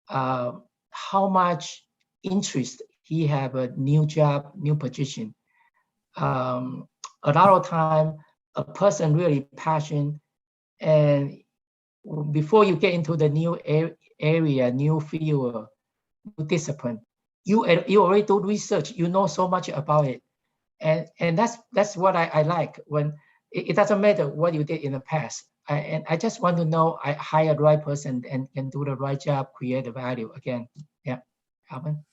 how much interest he have a new job, new position. A lot of time, a person really passionate, and before you get into the new area, new field, new discipline, you already do research. You know so much about it, and that's what I like. When it doesn't matter what you did in the past. And I just want to know I hire the right person and can do the right job, create the value again. Yeah, Alvin.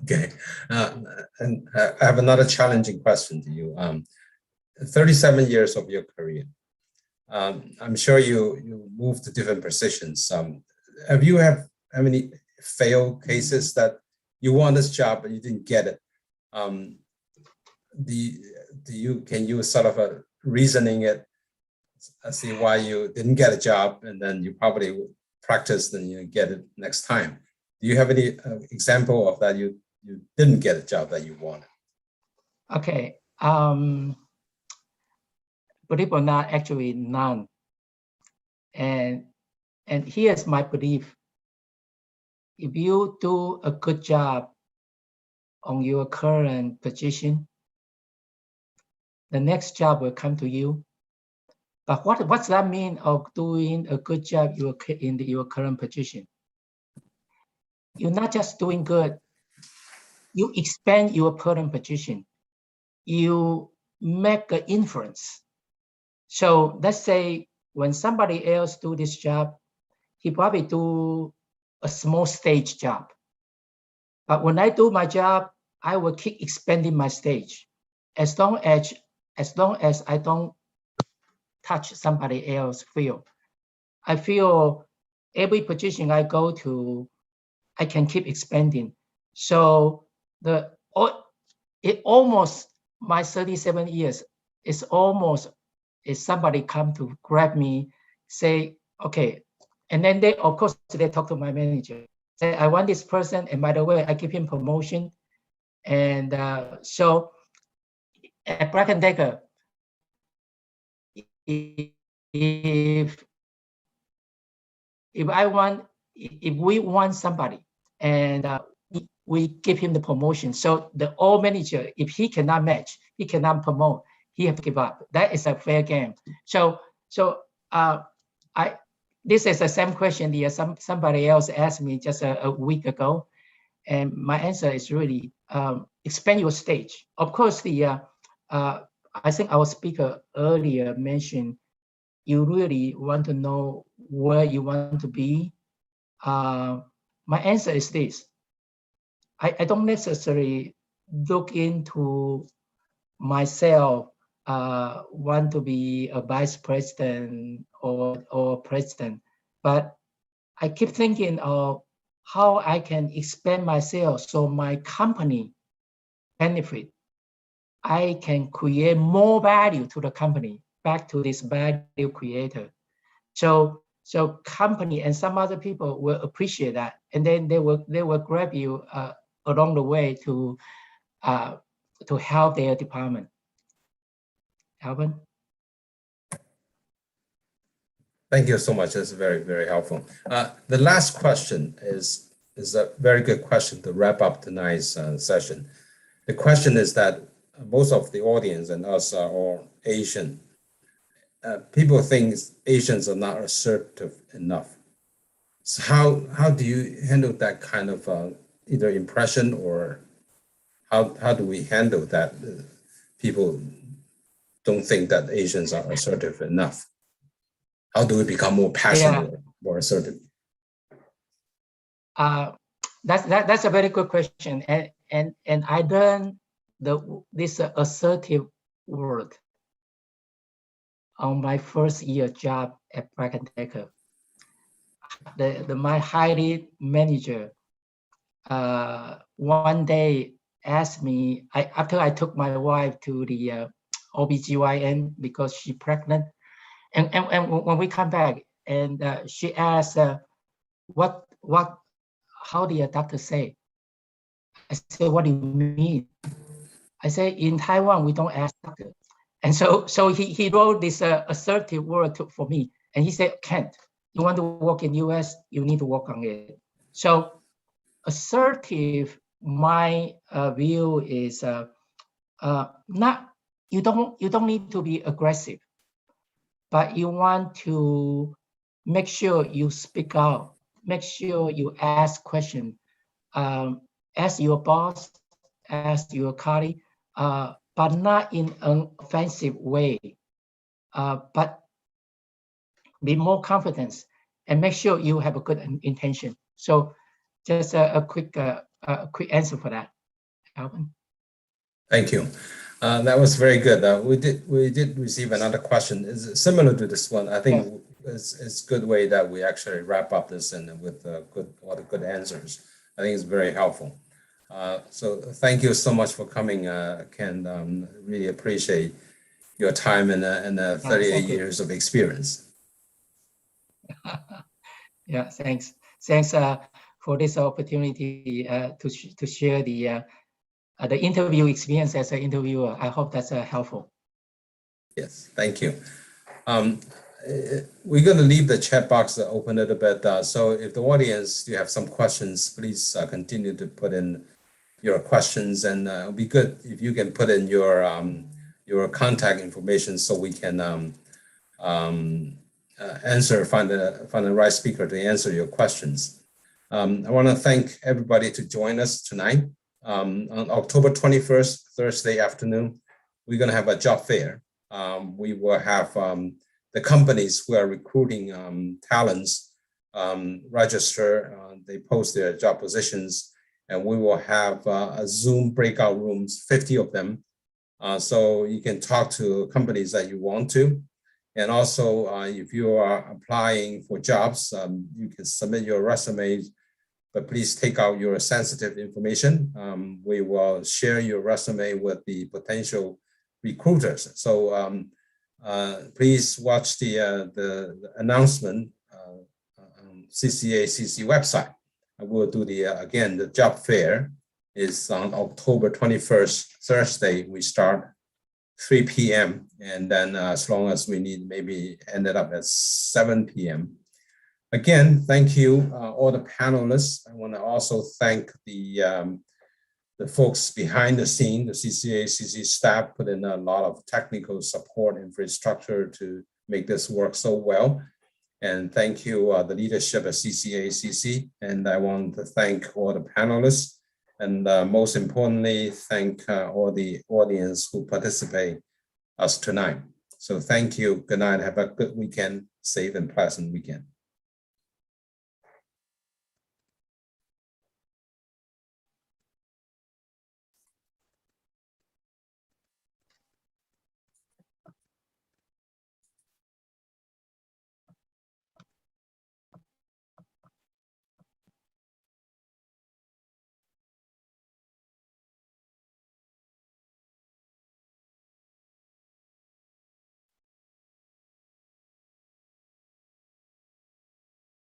Okay, and I have another challenging question to you. 37 years of your career. I'm sure you moved to different positions. Have any failed cases that you want this job, but you didn't get it. Can you sort of reasoning it, see why you didn't get a job, and then you probably practice, then you get it next time. Do you have any example of that you didn't get a job that you wanted? Okay. Believe or not, actually none. And here's my belief. If you do a good job on your current position, the next job will come to you. But what's that mean of doing a good job in your current position? You're not just doing good. You expand your current position. You make an influence. So let's say when somebody else do this job, he probably do a small stage job. But when I do my job, I will keep expanding my stage. As long as I don't touch somebody else's field. I feel every position I go to, I can keep expanding. So my 37 years, it's almost if somebody come to grab me, say, okay, and then they talk to my manager, say, I want this person, and by the way, I give him promotion. And so at Black & Decker, if we want somebody and we give him the promotion, so the old manager, if he cannot match, he cannot promote, he have to give up. That is a fair game. So this is the same question that somebody else asked me just a week ago, and my answer is really expand your stage. Of course, I think our speaker earlier mentioned you really want to know where you want to be. My answer is this. I don't necessarily look into myself, want to be a vice president or president, but I keep thinking of how I can expand myself so my company benefit. I can create more value to the company, back to this value creator. So company and some other people will appreciate that, and then they will grab you along the way to help their department. Alvin? Thank you so much. That's very, very helpful. The last question is a very good question to wrap up tonight's session. The question is that most of the audience and us are all Asian. People think Asians are not assertive enough. So how do you handle that kind of either impression, or how do we handle that? People don't think that Asians are assertive enough. How do we become more passionate, more assertive? That's a very good question, and I learned this assertive word on my first year job at Black & Decker. My hiring manager one day asked me, after I took my wife to the OBGYN because she's pregnant, and when we come back, and she asked, how did the doctor say? I said, what do you mean? I said, in Taiwan, we don't ask doctor. And so he wrote this assertive word for me. And he said, Kent, you want to work in US, you need to work on it. So assertive, my view is you don't need to be aggressive, but you want to make sure you speak out, make sure you ask questions, ask your boss, ask your colleague, but not in an offensive way, but be more confident and make sure you have a good intention. So just a quick answer for that, Alvin. Thank you. That was very good. We did receive another question. It's similar to this one. I think it's a good way that we actually wrap up this and with all the good answers. I think it's very helpful. So thank you so much for coming, Ken. Really appreciate your time and 38 years of experience. Yeah, thanks. Thanks for this opportunity to share the interview experience as an interviewer. I hope that's helpful. Yes, thank you. We're going to leave the chat box open a little bit. So if the audience, you have some questions, please continue to put in your questions, and it'll be good if you can put in your contact information so we can find the right speaker to answer your questions. I want to thank everybody to join us tonight. On October 21st, Thursday afternoon, we're going to have a job fair. We will have the companies who are recruiting talents register, they post their job positions, and we will have a Zoom breakout rooms, 50 of them. So you can talk to companies that you want to. And also, if you are applying for jobs, you can submit your resumes, but please take out your sensitive information. We will share your resume with the potential recruiters. So please watch the announcement on CCACC website. We'll do again, the job fair is on October 21st, Thursday. We start 3 p.m. and then as long as we need, maybe ended up at 7 p.m. Again, thank you, all the panelists. I want to also thank the folks behind the scene, the CCACC staff put in a lot of technical support infrastructure to make this work so well. And thank you, the leadership at CCACC. And I want to thank all the panelists. And most importantly, thank all the audience who participate us tonight. So thank you. Good night. Have a good weekend. Safe and pleasant weekend.